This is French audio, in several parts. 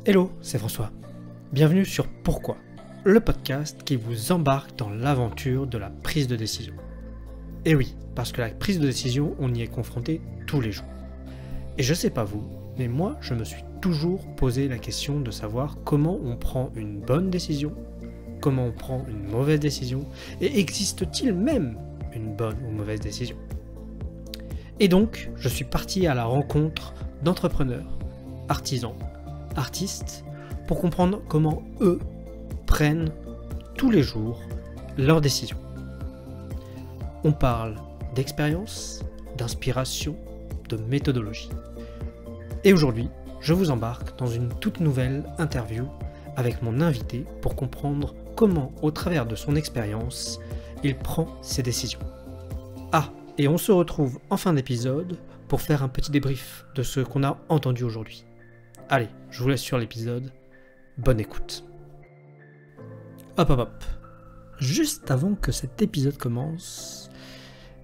Hello, c'est François. Bienvenue sur Pourquoi, le podcast qui vous embarque dans l'aventure de la prise de décision. Et oui, parce que la prise de décision, on y est confronté tous les jours. Et je sais pas vous, mais moi, je me suis toujours posé la question de savoir comment on prend une bonne décision, comment on prend une mauvaise décision, et existe-t-il même une bonne ou mauvaise décision ? Et donc, je suis parti à la rencontre d'entrepreneurs, artisans, artistes, pour comprendre comment eux prennent tous les jours leurs décisions. On parle d'expérience, d'inspiration, de méthodologie. Et aujourd'hui, je vous embarque dans une toute nouvelle interview avec mon invité pour comprendre comment, au travers de son expérience, il prend ses décisions. Ah, et on se retrouve en fin d'épisode pour faire un petit débrief de ce qu'on a entendu aujourd'hui. Allez, je vous laisse sur l'épisode. Bonne écoute. Hop. Juste avant que cet épisode commence,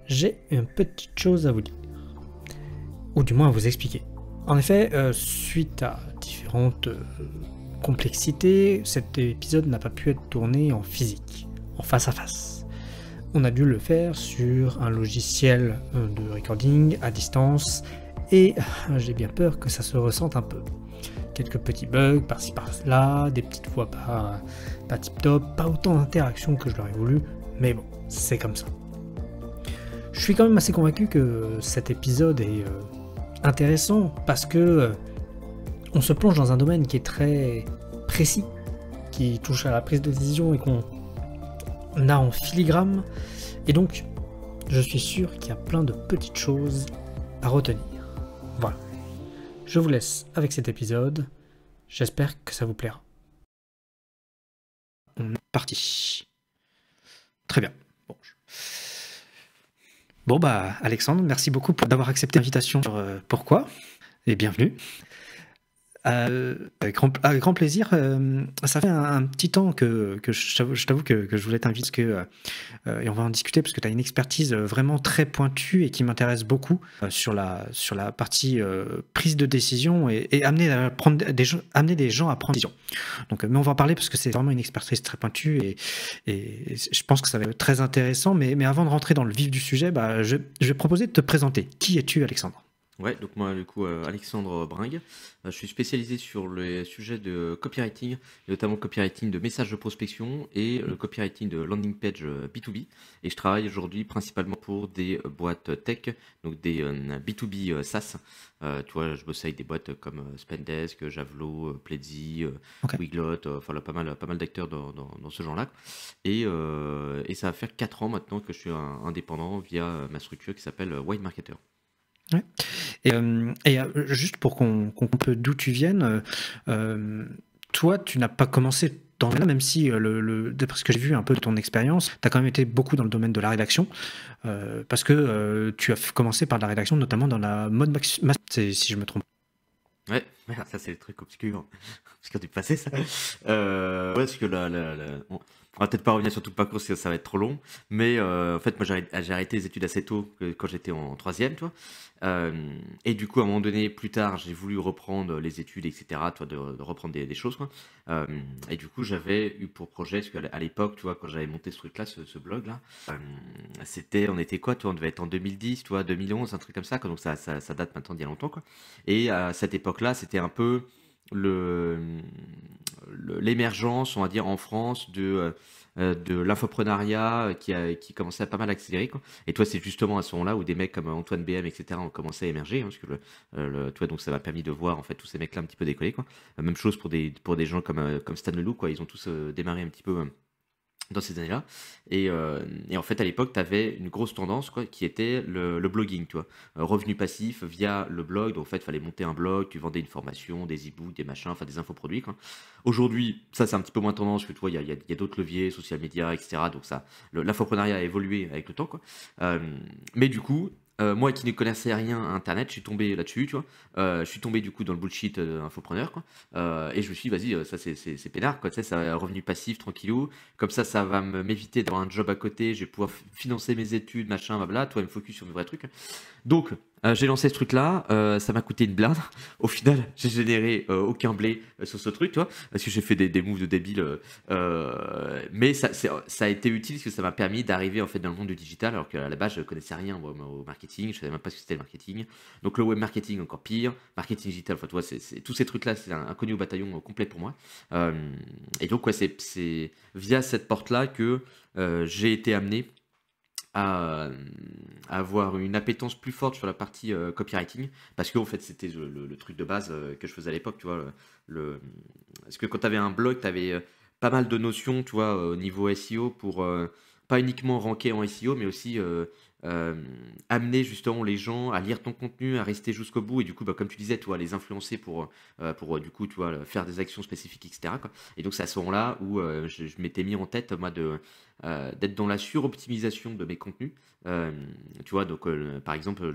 j'ai une petite chose à vous dire. Ou du moins à vous expliquer. En effet, suite à différentes complexités, cet épisode n'a pas pu être tourné en physique, en face à face. On a dû le faire sur un logiciel de recording à distance et j'ai bien peur que ça se ressente un peu. Quelques petits bugs par-ci par-là, des petites voix pas tip-top, pas autant d'interactions que je l'aurais voulu, mais bon, c'est comme ça. Je suis quand même assez convaincu que cet épisode est intéressant parce que on se plonge dans un domaine qui est très précis, qui touche à la prise de décision et qu'on a en filigrane, et donc je suis sûr qu'il y a plein de petites choses à retenir. Voilà. Je vous laisse avec cet épisode. J'espère que ça vous plaira. On est parti. Très bien. Bon, Alexandre, merci beaucoup d'avoir accepté l'invitation sur Pourquoi, et bienvenue. Avec grand plaisir. Ça fait un petit temps que je t'avoue que je voulais t'inviter et on va en discuter parce que tu as une expertise vraiment très pointue et qui m'intéresse beaucoup sur la partie prise de décision et amener des gens à prendre des décisions. Donc, mais on va en parler parce que c'est vraiment une expertise très pointue et je pense que ça va être très intéressant. Mais avant de rentrer dans le vif du sujet, je vais proposer de te présenter. Qui es-tu, Alexandre ? Ouais, donc moi, du coup, Alexandre Bringue, je suis spécialisé sur les sujets de copywriting, et notamment copywriting de messages de prospection et le copywriting de landing page B2B. Et je travaille aujourd'hui principalement pour des boîtes tech, donc des B2B SaaS. Tu vois, je bosse avec des boîtes comme Spendesk, Javelot, Pledzi, Okay. Wiglot, enfin là, pas mal d'acteurs dans ce genre-là. Et ça va faire 4 ans maintenant que je suis indépendant via ma structure qui s'appelle Wine Marketer. Ouais. Et juste pour qu'on comprenne d'où tu viennes, toi, tu n'as pas commencé dans là, même si d'après ce que j'ai vu un peu de ton expérience, tu as quand même été beaucoup dans le domaine de la rédaction, parce que tu as commencé par la rédaction, notamment dans la mode si je me trompe. Ouais, ça c'est le truc obscur du passé, ça. Ouais, parce que on va peut-être pas revenir sur tout le parcours parce que ça va être trop long, mais en fait moi j'ai arrêté les études assez tôt quand j'étais en troisième, tu vois. Et du coup à un moment donné, plus tard, j'ai voulu reprendre les études, etc. Tu vois, de reprendre des choses, quoi. Et du coup j'avais eu pour projet, parce qu'à l'époque, tu vois, quand j'avais monté ce truc-là, ce blog-là, on était quoi, tu vois, on devait être en 2010, tu vois, 2011, un truc comme ça, quoi. Donc ça date maintenant d'il y a longtemps, quoi. Et à cette époque-là, c'était un peu l'émergence, on va dire, en France de l'infoprenariat qui commençait à pas mal accélérer, quoi. Et toi, c'est justement à ce moment-là où des mecs comme Antoine BM, etc., ont commencé à émerger, hein, parce que tu vois, donc ça m'a permis de voir en fait tous ces mecs-là un petit peu décoller, quoi. Même chose pour des gens comme Stan Leloup, quoi. Ils ont tous démarré un petit peu dans ces années-là. Et en fait, à l'époque, tu avais une grosse tendance, quoi, qui était le blogging, tu vois. Revenu passif via le blog. Donc, en fait, il fallait monter un blog, tu vendais une formation, des e-books, des machins, enfin des infoproduits, quoi. Aujourd'hui, ça, c'est un petit peu moins tendance, que tu vois, il y a d'autres leviers, social media, etc. Donc, l'infoprenariat a évolué avec le temps, quoi. Mais du coup, moi qui ne connaissais rien à Internet, je suis tombé là-dessus, tu vois. Je suis tombé du coup dans le bullshit infopreneur, quoi. Et je me suis dit, vas-y, ça c'est peinard, quoi. Tu sais, ça a un revenu passif, tranquillou. Comme ça va m'éviter d'avoir un job à côté. Je vais pouvoir financer mes études, machin, blabla. Toi, me focus sur mes vrais trucs. Donc, J'ai lancé ce truc-là, ça m'a coûté une blinde. Au final, j'ai généré aucun blé sur ce truc, tu vois, parce que j'ai fait des moves de débile. Mais ça a été utile parce que ça m'a permis d'arriver en fait dans le monde du digital, alors qu'à la base, je connaissais rien au marketing, je savais même pas ce que c'était le marketing. Donc le web marketing encore pire, marketing digital, enfin, tu vois, tous ces trucs-là, c'est un inconnu au bataillon complet pour moi. Euh, et donc, ouais, c'est via cette porte-là que j'ai été amené à, avoir une appétence plus forte sur la partie copywriting, parce que en fait c'était le truc de base que je faisais à l'époque, tu vois. Parce que quand tu avais un blog, tu avais pas mal de notions, tu vois, au niveau SEO pour pas uniquement ranker en SEO, mais aussi euh, amener justement les gens à lire ton contenu, à rester jusqu'au bout, et du coup, bah, comme tu disais, tu vois, les influencer du coup, tu vois, faire des actions spécifiques, etc., quoi. Et donc c'est à ce moment-là où je m'étais mis en tête, moi, d'être dans la suroptimisation de mes contenus. Euh, Tu vois, donc par exemple,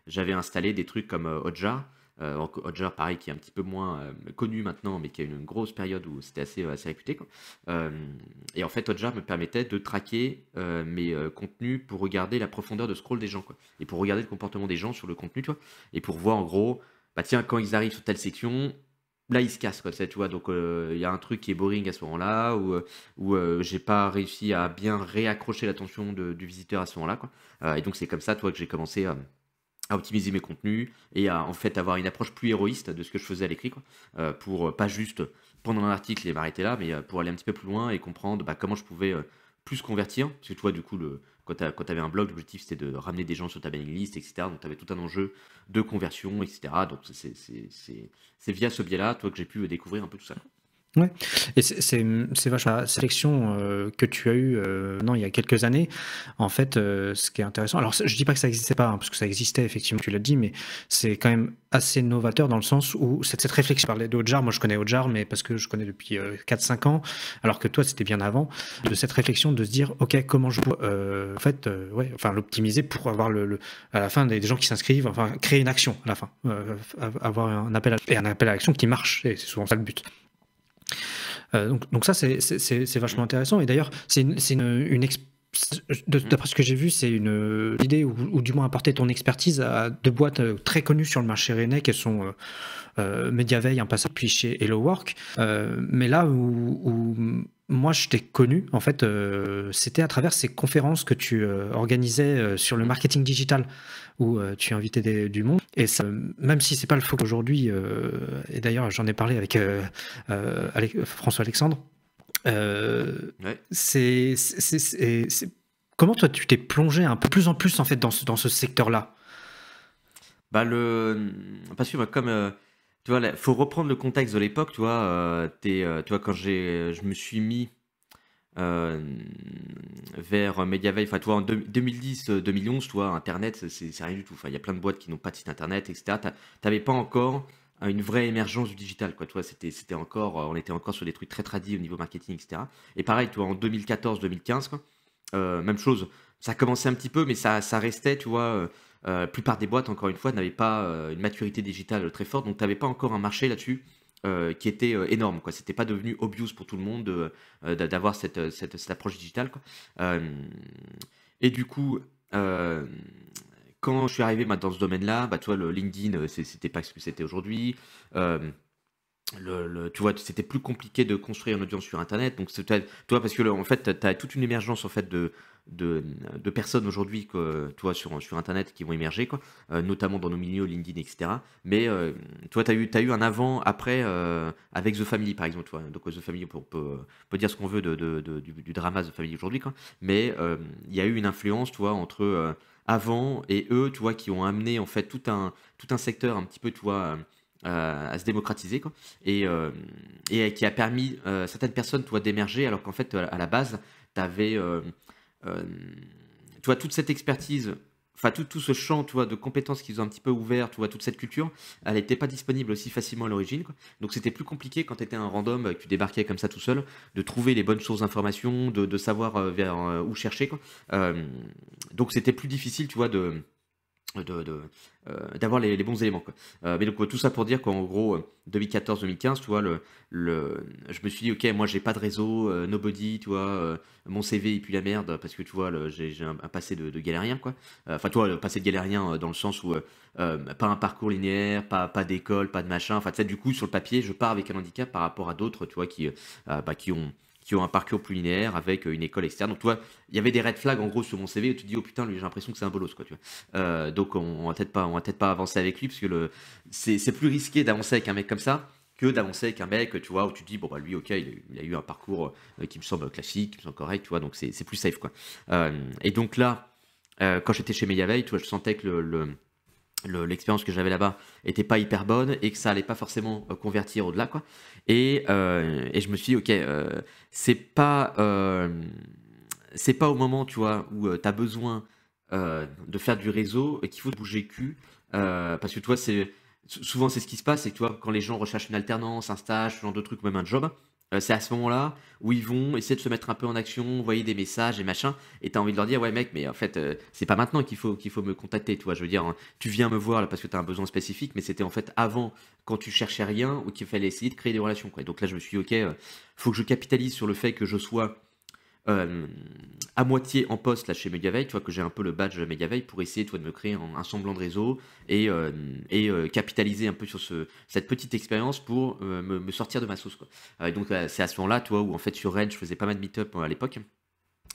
j'avais installé des trucs comme Hotjar. Hotjar, pareil, qui est un petit peu moins connu maintenant, mais qui a une grosse période où c'était assez réputé, quoi. Euh, et en fait, Hotjar me permettait de traquer mes contenus pour regarder la profondeur de scroll des gens, quoi. Et pour regarder le comportement des gens sur le contenu, tu vois. Et pour voir en gros, bah tiens, quand ils arrivent sur telle section, là ils se cassent, quoi, tu vois. Donc il y a un truc qui est boring à ce moment-là, où j'ai pas réussi à bien réaccrocher l'attention du visiteur à ce moment-là, quoi. Et donc c'est comme ça, toi, que j'ai commencé à optimiser mes contenus et à en fait avoir une approche plus héroïste de ce que je faisais à l'écrit, quoi. Pour pas juste prendre un article et m'arrêter là, mais pour aller un petit peu plus loin et comprendre bah, comment je pouvais plus convertir. Parce que toi, du coup, quand tu avais un blog, l'objectif c'était de ramener des gens sur ta mailing list, etc. Donc tu avais tout un enjeu de conversion, etc. Donc c'est via ce biais-là, toi, que j'ai pu découvrir un peu tout ça. Ouais, et c'est vachement la sélection que tu as eue non, il y a quelques années. En fait, ce qui est intéressant, alors je dis pas que ça n'existait pas, hein, parce que ça existait effectivement, tu l'as dit, mais c'est quand même assez novateur dans le sens où cette réflexion, je parlais de Hotjar, moi je connais Hotjar, mais parce que je connais depuis 4-5 ans, alors que toi c'était bien avant, de cette réflexion de se dire, ok, comment je peux en fait, ouais, enfin l'optimiser pour avoir à la fin des gens qui s'inscrivent, enfin créer une action à la fin, avoir un appel à l'action qui marche, et c'est souvent ça le but. Donc ça, c'est vachement intéressant. Et d'ailleurs, d'après ce que j'ai vu, c'est une idée, ou du moins apporter ton expertise à deux boîtes très connues sur le marché rennais, qui sont Mediaveil, un passage, puis chez HelloWork. Mais là où moi je t'ai connu, en fait, c'était à travers ces conférences que tu organisais sur le marketing digital, où tu invitais du monde. Et ça, même si c'est pas le faux qu'aujourd'hui, et d'ailleurs j'en ai parlé avec François Alexandre, Ouais. comment toi tu t'es plongé un peu plus en plus en fait dans ce secteur-là? Bah parce que bah, comme tu vois, faut reprendre le contexte de l'époque, tu vois. Tu vois, quand je me suis mis euh, vers Mediaveil, enfin, tu vois, en 2010, 2011, tu vois, Internet, c'est rien du tout. Enfin, il y a plein de boîtes qui n'ont pas de site Internet, etc. T'avais pas encore une vraie émergence du digital, quoi. Tu vois, c'était encore, on était encore sur des trucs très tradis au niveau marketing, etc. Et pareil, tu vois, en 2014, 2015, quoi, même chose. Ça commençait un petit peu, mais ça restait, tu vois. La plupart des boîtes, encore une fois, n'avaient pas une maturité digitale très forte, donc tu n'avais pas encore un marché là-dessus qui était énorme, quoi. C'était pas devenu obvious pour tout le monde d'avoir cette approche digitale, quoi. Euh, et du coup, euh, quand je suis arrivé dans ce domaine-là, bah, tu vois, le LinkedIn, c'était pas ce que c'était aujourd'hui. Euh, Tu vois, c'était plus compliqué de construire une audience sur Internet. Donc, tu vois, parce que en fait, tu as toute une émergence en fait de, de personnes aujourd'hui, tu vois, sur Internet qui vont émerger, quoi, notamment dans nos milieux, LinkedIn, etc. Mais tu vois, t'as eu un avant, après, avec The Family, par exemple. Tu vois. Donc, The Family, on peut dire ce qu'on veut du drama The Family aujourd'hui, quoi. Mais il y a eu une influence, tu vois, entre avant et eux, tu vois, qui ont amené en fait tout un secteur un petit peu, tu vois, à se démocratiser, quoi, et qui a permis certaines personnes, toi, d'émerger, alors qu'en fait, à la base, tu avais, tu vois, toute cette expertise, enfin, tout ce champ, tu vois, de compétences qu'ils ont un petit peu ouvert, tu vois, toute cette culture, elle n'était pas disponible aussi facilement à l'origine, quoi. Donc, c'était plus compliqué quand tu étais un random, que tu débarquais comme ça tout seul, de trouver les bonnes sources d'informations, de savoir vers où chercher, quoi. Donc, c'était plus difficile, tu vois, d'avoir les bons éléments, quoi. Mais donc, tout ça pour dire qu'en gros, 2014-2015, tu vois, je me suis dit: «OK, moi j'ai pas de réseau, nobody», tu vois? Mon CV il pue la merde parce que tu vois, j'ai un passé de galérien, quoi. Enfin, tu vois, le passé de galérien, dans le sens où, pas un parcours linéaire, pas d'école, pas de machin. Enfin, tu sais, du coup, sur le papier, je pars avec un handicap par rapport à d'autres, tu vois, bah, qui ont un parcours plus linéaire avec, une école externe. Donc, tu vois, il y avait des red flags en gros sur mon CV où tu te dis: «Oh putain, lui j'ai l'impression que c'est un bolos, quoi», tu vois? Donc on va peut-être pas avancer avec lui parce que c'est plus risqué d'avancer avec un mec comme ça que d'avancer avec un mec, tu vois, où tu te dis: «Bon, bah, lui, OK, il a eu un parcours, qui me semble classique, qui me semble correct», tu vois? Donc c'est plus safe, quoi. Et donc là, quand j'étais chez Mediaveil, tu vois, je sentais que l'expérience que j'avais là-bas était pas hyper bonne et que ça allait pas forcément, convertir au-delà, quoi. Et je me suis dit: «OK, c'est pas au moment, tu vois, où, tu as besoin, de faire du réseau et qu'il faut bouger le cul». Parce que tu vois, souvent c'est ce qui se passe, c'est que tu vois, quand les gens recherchent une alternance, un stage, ce genre de truc ou même un job, c'est à ce moment-là où ils vont essayer de se mettre un peu en action, envoyer des messages et machin, et tu as envie de leur dire: «Ouais mec, mais en fait, c'est pas maintenant qu'il faut me contacter», tu vois? Je veux dire, hein, tu viens me voir là parce que tu as un besoin spécifique, mais c'était en fait avant, quand tu cherchais rien ou qu'il fallait essayer de créer des relations, quoi. Et donc là, je me suis dit: «OK, faut que je capitalise sur le fait que je sois euh, à moitié en poste là chez Megaveil, tu vois, que j'ai un peu le badge Megaveil pour essayer, toi, de me créer un semblant de réseau et capitaliser un peu sur cette petite expérience pour me sortir de ma sauce, quoi. Donc c'est à ce moment-là, toi, où en fait sur Rennes, je faisais pas mal de meet-up à l'époque.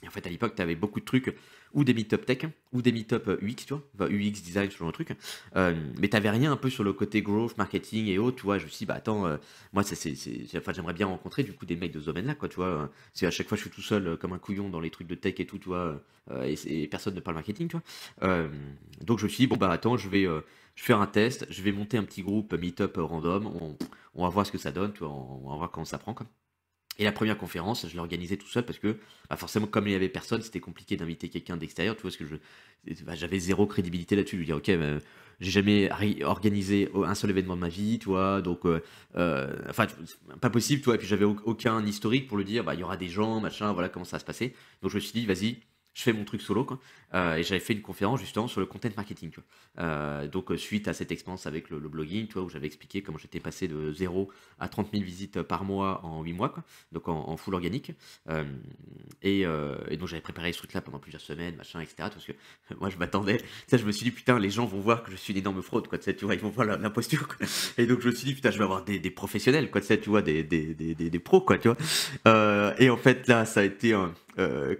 Et en fait, à l'époque, tu avais beaucoup de trucs, ou des meet-up tech, ou des meet-up UX, tu vois, enfin, UX design, ce genre de truc. Mais tu rien un peu sur le côté growth, marketing et autres, tu vois. Je me suis dit, bah attends, moi, enfin, j'aimerais bien rencontrer du coup des mecs de ce domaine-là, quoi, tu vois. C'est à chaque fois, je suis tout seul comme un couillon dans les trucs de tech et tout, tu vois, et personne ne parle marketing, tu vois. Donc je me suis dit, bon, bah attends, je vais faire un test, je vais monter un petit groupe meet-up random, on va voir ce que ça donne, tu vois, on va voir comment ça prend, quoi. Et la première conférence, je l'ai organisée tout seul parce que, bah, forcément, comme il y avait personne, c'était compliqué d'inviter quelqu'un d'extérieur, tu vois? Parce que bah, j'avais zéro crédibilité là-dessus. Je lui dire: «OK, j'ai jamais organisé un seul événement de ma vie», tu vois? Donc enfin, pas possible, tu vois? Et puis j'avais aucun historique pour lui dire: «Bah, il y aura des gens, machin, voilà comment ça va se passer». Donc je me suis dit: «Vas-y, je fais mon truc solo, quoi». Et j'avais fait une conférence justement sur le content marketing, tu vois? Donc suite à cette expérience avec le blogging, tu vois? Où j'avais expliqué comment j'étais passé de 0 à 30 000 visites par mois en 8 mois, quoi, donc en full organique. Euh, et donc j'avais préparé ce truc-là pendant plusieurs semaines, machin, etc. Parce que moi je m'attendais, tu sais, je me suis dit putain, les gens vont voir que je suis une énorme fraude, quoi, tu sais, tu vois, ils vont voir l'imposture, quoi. Et donc je me suis dit putain, je vais avoir des professionnels, quoi, tu sais, tu vois, des pros, quoi, tu vois. Et en fait là, ça a été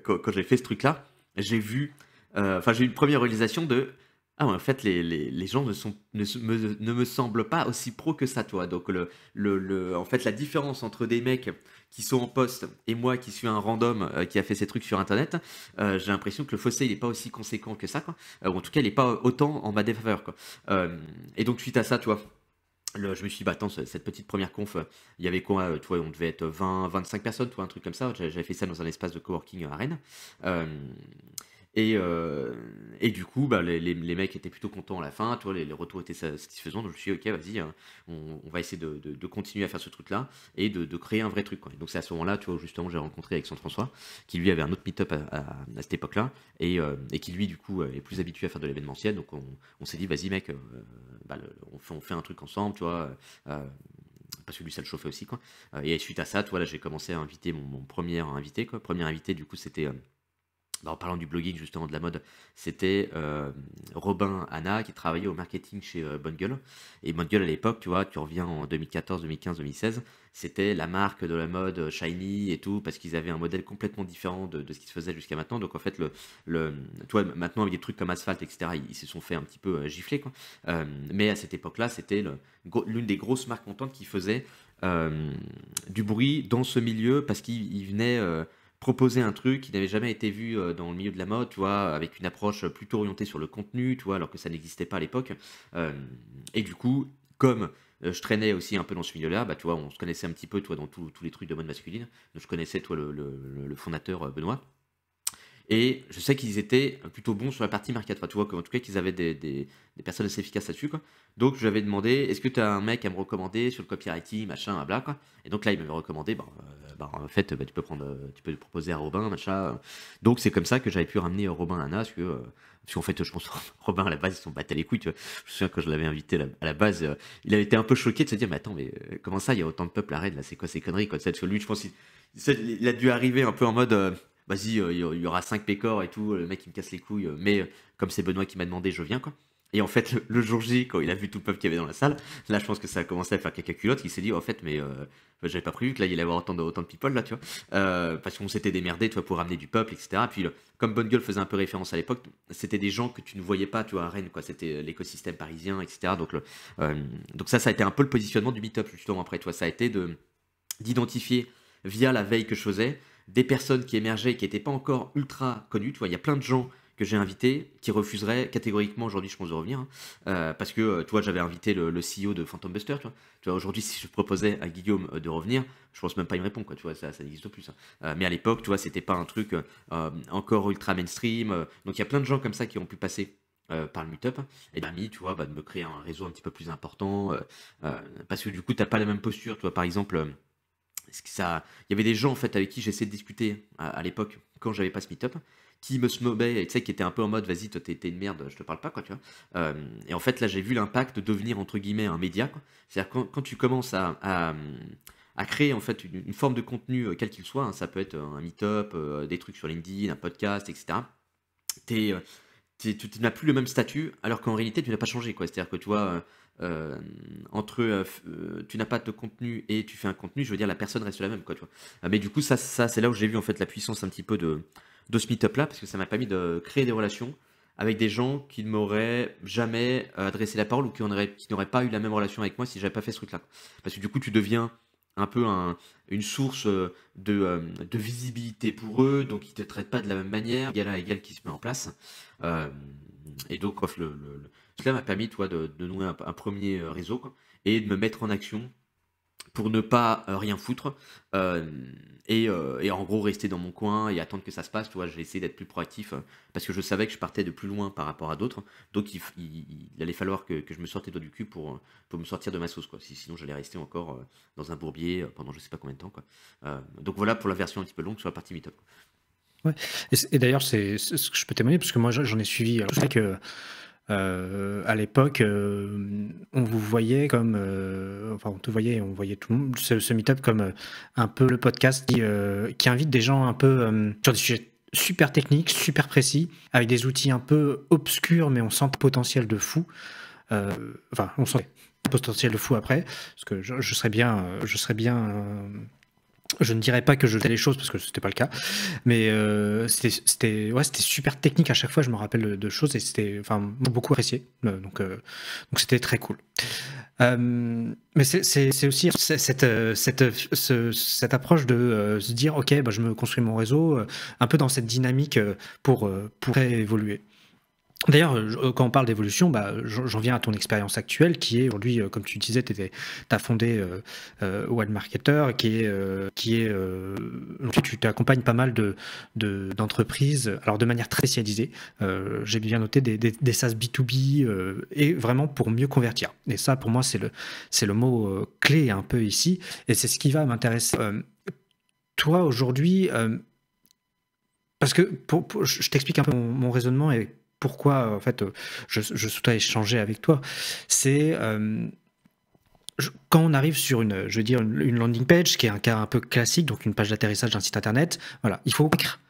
quand j'ai fait ce truc-là, j'ai vu, enfin j'ai eu une première réalisation de ah ouais, en fait, les gens ne me semblent pas aussi pros que ça, toi. Donc, en fait, la différence entre des mecs qui sont en poste et moi qui suis un random qui a fait ces trucs sur Internet, j'ai l'impression que le fossé, il n'est pas aussi conséquent que ça, quoi. Ou en tout cas, il n'est pas autant en ma défaveur, quoi. Et donc, suite à ça, tu vois, je me suis dit, bah attends, cette petite première conf, il y avait quoi, tu vois, on devait être 20, 25 personnes, tu vois, un truc comme ça. J'avais fait ça dans un espace de coworking à Rennes. Euh, et du coup, bah, les mecs étaient plutôt contents à la fin, tu vois, les retours étaient satisfaisants. Donc je me suis dit, ok, vas-y, on va essayer de continuer à faire ce truc-là et de créer un vrai truc, quoi. Et donc c'est à ce moment-là, tu vois, où justement j'ai rencontré Alexandre François, qui lui avait un autre meet-up à cette époque-là, et qui lui, du coup, est plus habitué à faire de l'événementiel. Donc on s'est dit, vas-y, mec, bah, on fait un truc ensemble, tu vois. Parce que lui, ça le chauffait aussi, quoi. Et suite à ça, tu vois, là, j'ai commencé à inviter mon premier invité, quoi. Premier invité, du coup, c'était. Bah, en parlant du blogging, justement, de la mode, c'était Robin Hanna qui travaillait au marketing chez Bonne Gueule. Et Bonne Gueule, à l'époque, tu vois, tu reviens en 2014, 2015, 2016, c'était la marque de la mode shiny et tout, parce qu'ils avaient un modèle complètement différent de ce qui se faisait jusqu'à maintenant. Donc, en fait, tu vois, maintenant, avec des trucs comme Asphalt, etc., ils se sont fait un petit peu gifler, quoi. Mais à cette époque-là, c'était l'une des grosses marques montantes qui faisait du bruit dans ce milieu, parce qu'ils venaient proposer un truc qui n'avait jamais été vu dans le milieu de la mode, tu vois, avec une approche plutôt orientée sur le contenu, tu vois, alors que ça n'existait pas à l'époque. Euh, et du coup, comme je traînais aussi un peu dans ce milieu-là, bah, tu vois, on se connaissait un petit peu, toi, dans tous les trucs de mode masculine. Donc, je connaissais, toi, le fondateur Benoît. Et je sais qu'ils étaient plutôt bons sur la partie market. Enfin, tu vois, en tout cas, qu'ils avaient des personnes assez efficaces là-dessus, quoi. Donc, je lui avais demandé, est-ce que tu as un mec à me recommander sur le copywriting, machin, bla, quoi. Et donc là, il m'avait recommandé, en fait, tu peux tu peux proposer à Robin, machin. Donc, c'est comme ça que j'avais pu ramener Robin à Anna, parce qu'en fait, je pense que Robin, à la base, ils sont battés les couilles, tu vois. Je me souviens quand je l'avais invité à la base, il avait été un peu choqué de se dire, mais attends, mais comment ça, il y a autant de peuple à Rennes, là, c'est quoi ces conneries, quoi. Tu sais, parce que lui, je pense il a dû arriver un peu en mode, vas-y, il y aura 5 pécores et tout, le mec il me casse les couilles, mais comme c'est Benoît qui m'a demandé, je viens, quoi. Et en fait, le jour J, quand il a vu tout le peuple qu'il y avait dans la salle, là, je pense que ça a commencé à faire caca culotte. Il s'est dit, en fait, mais j'avais pas prévu que là, il allait y avoir autant de people, là, tu vois. Parce qu'on s'était démerdé, tu vois, pour ramener du peuple, etc. Puis, comme Bonne Gueule faisait un peu référence à l'époque, c'était des gens que tu ne voyais pas, tu vois, à Rennes, quoi. C'était l'écosystème parisien, etc. Donc ça a été un peu le positionnement du meet-up, justement, après, tu vois. Ça a été d'identifier, via la veille que je faisais, des personnes qui émergeaient et qui n'étaient pas encore ultra connues. Tu vois, il y a plein de gens que j'ai invités qui refuseraient catégoriquement aujourd'hui, je pense, de revenir. Parce que, tu vois, j'avais invité le CEO de Phantom Buster. Tu vois, aujourd'hui, si je proposais à Guillaume de revenir, je pense même pas il me répond, quoi. Tu vois, ça n'existe plus, ça. Mais à l'époque, tu vois, c'était pas un truc encore ultra mainstream. Donc, il y a plein de gens comme ça qui ont pu passer par le meet-up et permis, tu vois, de me créer un réseau un petit peu plus important. Parce que du coup, t'as pas la même posture. Tu vois, par exemple. Il y avait des gens en fait avec qui j'essayais de discuter à l'époque quand j'avais pas ce meet-up qui me snobaient et tu sais qui étaient un peu en mode vas-y toi t'es une merde je te parle pas quoi tu vois. Et en fait là j'ai vu l'impact de devenir entre guillemets un média quoi. C'est-à-dire quand tu commences à créer en fait une forme de contenu quel qu'il soit hein, ça peut être un meet-up des trucs sur LinkedIn un podcast etc. t'es, euh, tu n'as plus le même statut, alors qu'en réalité, tu n'as pas changé, quoi. C'est-à-dire que tu vois, tu n'as pas de contenu et tu fais un contenu, je veux dire, la personne reste la même, quoi, tu vois. Mais du coup, ça c'est là où j'ai vu en fait la puissance un petit peu de ce meet-up-là, parce que ça m'a permis de créer des relations avec des gens qui ne m'auraient jamais adressé la parole ou qui n'auraient pas eu la même relation avec moi si j'avais pas fait ce truc-là. Parce que du coup, tu deviens un peu une source de visibilité pour eux, donc ils ne te traitent pas de la même manière, égal à égal qui se met en place. Euh, et donc, bref, cela m'a permis, toi, de nouer un premier réseau, quoi, et de me mettre en action pour ne pas rien foutre et en gros rester dans mon coin et attendre que ça se passe. Tu vois, j'ai essayé d'être plus proactif parce que je savais que je partais de plus loin par rapport à d'autres. Donc, il allait falloir que je me sorte les doigts du cul pour me sortir de ma sauce, quoi. Sinon, j'allais rester encore dans un bourbier pendant je sais pas combien de temps, quoi. Donc, voilà pour la version un petit peu longue sur la partie meet-up, quoi. Ouais. Et d'ailleurs, c'est ce que je peux témoigner, parce que moi, j'en ai suivi. Alors, je sais que à l'époque, on vous voyait comme, enfin, on te voyait, on voyait tout le monde, ce meet-up comme un peu le podcast qui invite des gens un peu sur des sujets super techniques, super précis, avec des outils un peu obscurs, mais on sent le potentiel de fou. Enfin, on sent le potentiel de fou après, parce que je serais bien, je ne dirais pas que je faisais les choses parce que c'était pas le cas, mais c'était super technique à chaque fois. Je me rappelle de choses et c'était enfin beaucoup apprécié. Donc c'était très cool. Mais c'est aussi cette approche de se dire ok, bah, je me construis mon réseau un peu dans cette dynamique pour évoluer. D'ailleurs, quand on parle d'évolution, bah, j'en viens à ton expérience actuelle qui est aujourd'hui, comme tu disais, tu as fondé Wild Marketer, tu accompagnes pas mal d'entreprises, alors de manière très spécialisée. J'ai bien noté des SaaS B2B et vraiment pour mieux convertir. Et ça, pour moi, c'est le mot clé un peu ici. Et c'est ce qui va m'intéresser. Toi, aujourd'hui, parce que je t'explique un peu mon raisonnement et pourquoi en fait je souhaite échanger avec toi. C'est quand on arrive sur je veux dire une landing page qui est un cas un peu classique, donc une page d'atterrissage d'un site internet. Voilà, il faut écrire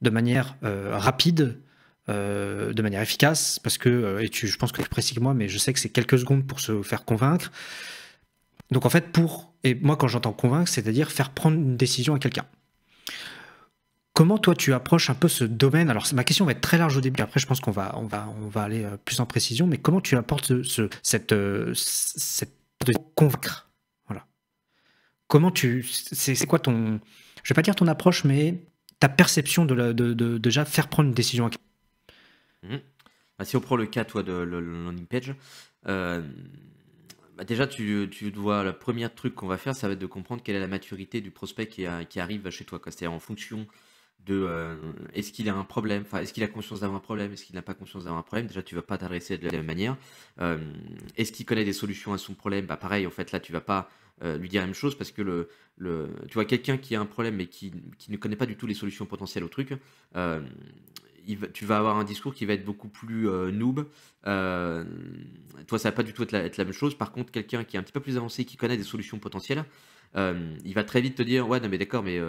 de manière rapide, de manière efficace, parce que je pense que tu es plus précis que moi, mais je sais que c'est quelques secondes pour se faire convaincre. Donc en fait, et moi quand j'entends convaincre, c'est-à-dire faire prendre une décision à quelqu'un. Comment toi tu approches un peu ce domaine? Alors ma question va être très large au début, après je pense qu'on va aller plus en précision, mais comment tu apportes cette de convaincre? Voilà. Comment c'est quoi ton, je vais pas dire ton approche, mais ta perception de déjà faire prendre une décision à quelqu'un? Mhm. Bah, si on prend le cas, toi, de le landing page, euh, bah, déjà, tu dois, le premier truc qu'on va faire, ça va être de comprendre quelle est la maturité du prospect qui arrive chez toi, quoi. C'est-à-dire en fonction est-ce qu'il a un problème, enfin, est-ce qu'il a conscience d'avoir un problème, est-ce qu'il n'a pas conscience d'avoir un problème. Déjà, tu vas pas t'adresser de la même manière. Euh, Est-ce qu'il connaît des solutions à son problème? Bah pareil, en fait, là, tu vas pas lui dire la même chose parce que tu vois, quelqu'un qui a un problème mais qui ne connaît pas du tout les solutions potentielles au truc, euh, tu vas avoir un discours qui va être beaucoup plus noob. Euh, Toi, ça va pas du tout être la même chose. Par contre, quelqu'un qui est un petit peu plus avancé, qui connaît des solutions potentielles, il va très vite te dire, ouais, non, mais d'accord, mais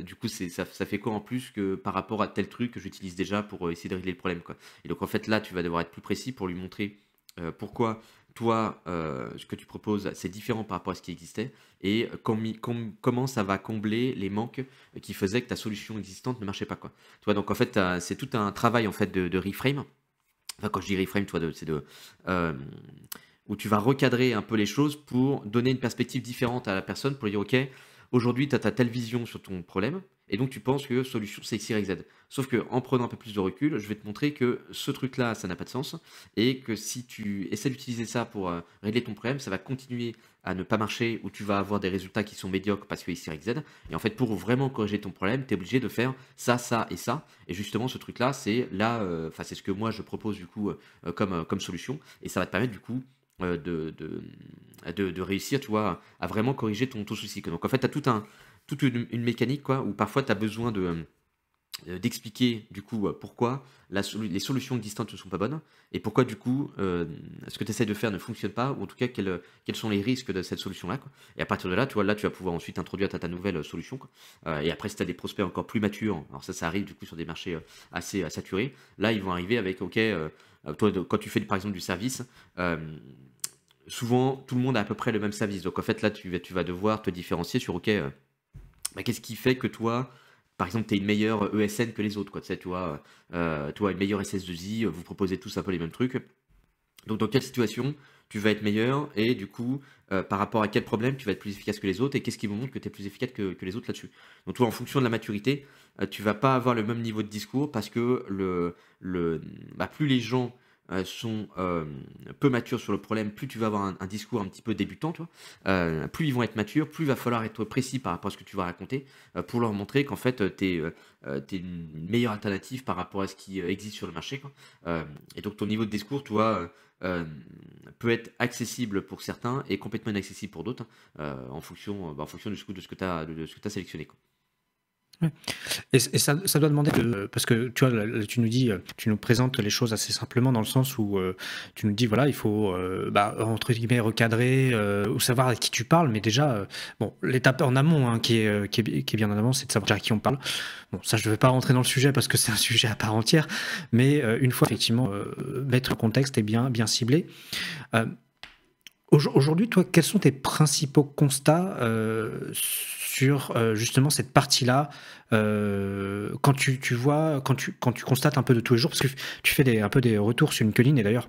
du coup, ça fait quoi en plus que par rapport à tel truc que j'utilise déjà pour essayer de régler le problème, quoi. Et donc, en fait, là, tu vas devoir être plus précis pour lui montrer pourquoi toi, ce que tu proposes, c'est différent par rapport à ce qui existait et comment ça va combler les manques qui faisaient que ta solution existante ne marchait pas, quoi. Tu vois, donc en fait, c'est tout un travail en fait de reframe. Enfin, quand je dis reframe, toi, c'est euh, où tu vas recadrer un peu les choses pour donner une perspective différente à la personne, pour lui dire, OK, aujourd'hui, tu as ta telle vision sur ton problème, et donc tu penses que solution, c'est X, Y, Z. Sauf que en prenant un peu plus de recul, je vais te montrer que ce truc-là, ça n'a pas de sens, et que si tu essaies d'utiliser ça pour régler ton problème, ça va continuer à ne pas marcher, ou tu vas avoir des résultats qui sont médiocres parce que X, Y, Z. Et en fait, pour vraiment corriger ton problème, tu es obligé de faire ça, ça et ça. Et justement, ce truc-là, c'est là, enfin, c'est ce que moi je propose du coup comme solution, et ça va te permettre du coup de réussir, tu vois, à vraiment corriger ton souci, quoi. Donc en fait, tu as toute une mécanique, quoi, où parfois tu as besoin d'expliquer du coup pourquoi les solutions existantes ne sont pas bonnes et pourquoi du coup ce que tu essaies de faire ne fonctionne pas, ou en tout cas quels sont les risques de cette solution là, quoi. Et à partir de là, tu vois, là tu vas pouvoir ensuite introduire ta nouvelle solution, quoi. Et après, si tu as des prospects encore plus matures, alors ça arrive du coup sur des marchés assez saturés, là ils vont arriver avec OK, toi quand tu fais par exemple du service, euh, souvent tout le monde a à peu près le même service. Donc en fait là tu vas devoir te différencier sur OK, bah, qu'est-ce qui fait que toi, par exemple, tu es une meilleure ESN que les autres, quoi. Tu sais, toi, une meilleure SS2I, vous proposez tous un peu les mêmes trucs. Donc, dans quelle situation tu vas être meilleur, et du coup, par rapport à quel problème tu vas être plus efficace que les autres, et qu'est-ce qui vous montre que tu es plus efficace que les autres là-dessus. Donc, toi, en fonction de la maturité, tu vas pas avoir le même niveau de discours parce que plus les gens sont peu matures sur le problème, plus tu vas avoir un discours un petit peu débutant, toi. Plus ils vont être matures, plus il va falloir être précis par rapport à ce que tu vas raconter pour leur montrer qu'en fait, tu es une meilleure alternative par rapport à ce qui existe sur le marché, quoi. Et donc ton niveau de discours, tu vois, peut être accessible pour certains et complètement inaccessible pour d'autres, en fonction de ce que tu as sélectionné, quoi. Ouais. Et ça doit demander parce que tu vois, là, tu nous dis, tu nous présentes les choses assez simplement dans le sens où tu nous dis voilà, il faut entre guillemets recadrer ou savoir à qui tu parles, mais déjà bon, l'étape en amont hein, qui est bien en amont, c'est de savoir à qui on parle. Bon, ça je ne vais pas rentrer dans le sujet parce que c'est un sujet à part entière, mais une fois effectivement mettre le contexte et bien ciblé. Aujourd'hui, toi, quels sont tes principaux constats sur justement cette partie-là quand tu vois, quand tu constates un peu de tous les jours, parce que tu fais un peu des retours sur LinkedIn, et d'ailleurs,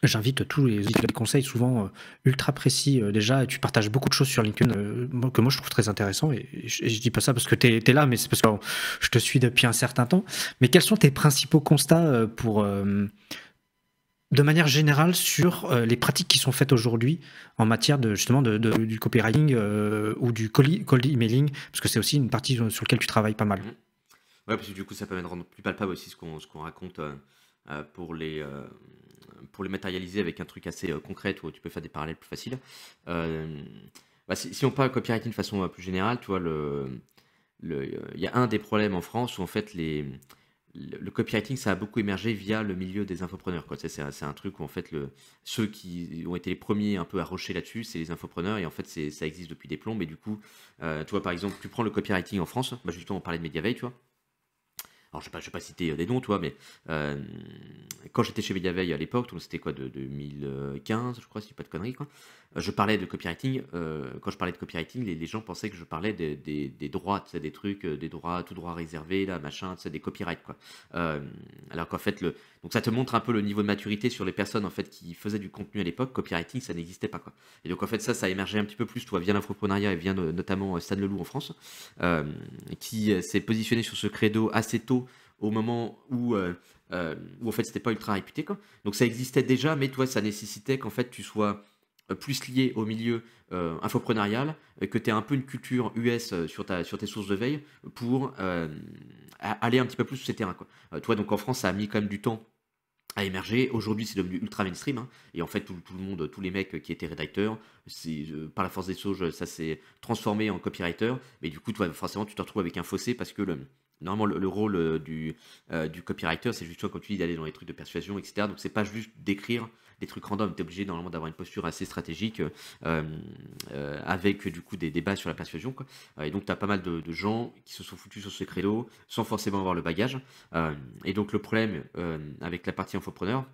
j'invite tous les conseils souvent ultra précis déjà, et tu partages beaucoup de choses sur LinkedIn que moi je trouve très intéressant, et je dis pas ça parce que tu es là, mais c'est parce que je te suis depuis un certain temps. Mais quels sont tes principaux constats de manière générale sur les pratiques qui sont faites aujourd'hui en matière de justement du copywriting ou du cold emailing, parce que c'est aussi une partie sur laquelle tu travailles pas mal. Ouais, parce que du coup, ça permet de rendre plus palpable aussi ce qu'on raconte pour les matérialiser avec un truc assez concret où tu peux faire des parallèles plus faciles. Si on parle copywriting de façon plus générale, tu vois, il y a un des problèmes en France où en fait le copywriting, ça a beaucoup émergé via le milieu des infopreneurs, quoi. Tu sais, c'est un truc où en fait ceux qui ont été les premiers un peu à rusher là-dessus, c'est les infopreneurs, et en fait ça existe depuis des plombs. Mais du coup, tu vois, par exemple, tu prends le copywriting en France, bah justement on parlait de Mediaveil, tu vois. Alors je vais pas citer des noms, tu vois, mais quand j'étais chez Mediaveil à l'époque, donc c'était quoi, de 2015, je crois, si je dis pas de conneries, quoi. Je parlais de copywriting. Quand je parlais de copywriting, les gens pensaient que je parlais des droits, tu sais, des trucs, des droits, tout droit réservé, là, machin, tu sais, des copyrights, quoi. Alors qu'en fait, donc ça te montre un peu le niveau de maturité sur les personnes en fait qui faisaient du contenu à l'époque. Copywriting, ça n'existait pas, quoi. Et donc en fait, ça a émergé un petit peu plus, tu vois, via l'infoprenariat et via notamment Stan Leloup en France, euh, qui s'est positionné sur ce credo assez tôt, au moment où en fait c'était pas ultra réputé, quoi. Donc ça existait déjà, mais toi ça nécessitait qu'en fait tu sois plus lié au milieu infoprenarial, que tu aies un peu une culture US sur tes sources de veille pour aller un petit peu plus sur ces terrains, quoi. Toi, donc en France, ça a mis quand même du temps à émerger. Aujourd'hui, c'est devenu ultra mainstream, hein. Et en fait, tout le monde, tous les mecs qui étaient rédacteurs, par la force des choses, ça s'est transformé en copywriter. Mais du coup, toi, forcément, tu te retrouves avec un fossé parce que normalement, le rôle du copywriter, c'est justement, comme tu dis, d'aller dans les trucs de persuasion, etc. Donc, c'est pas juste d'écrire des trucs random. Tu es obligé normalement d'avoir une posture assez stratégique avec du coup des débats sur la persuasion, quoi. Et donc, tu as pas mal de gens qui se sont foutus sur ce credo sans forcément avoir le bagage. Et donc, le problème avec la partie infopreneur,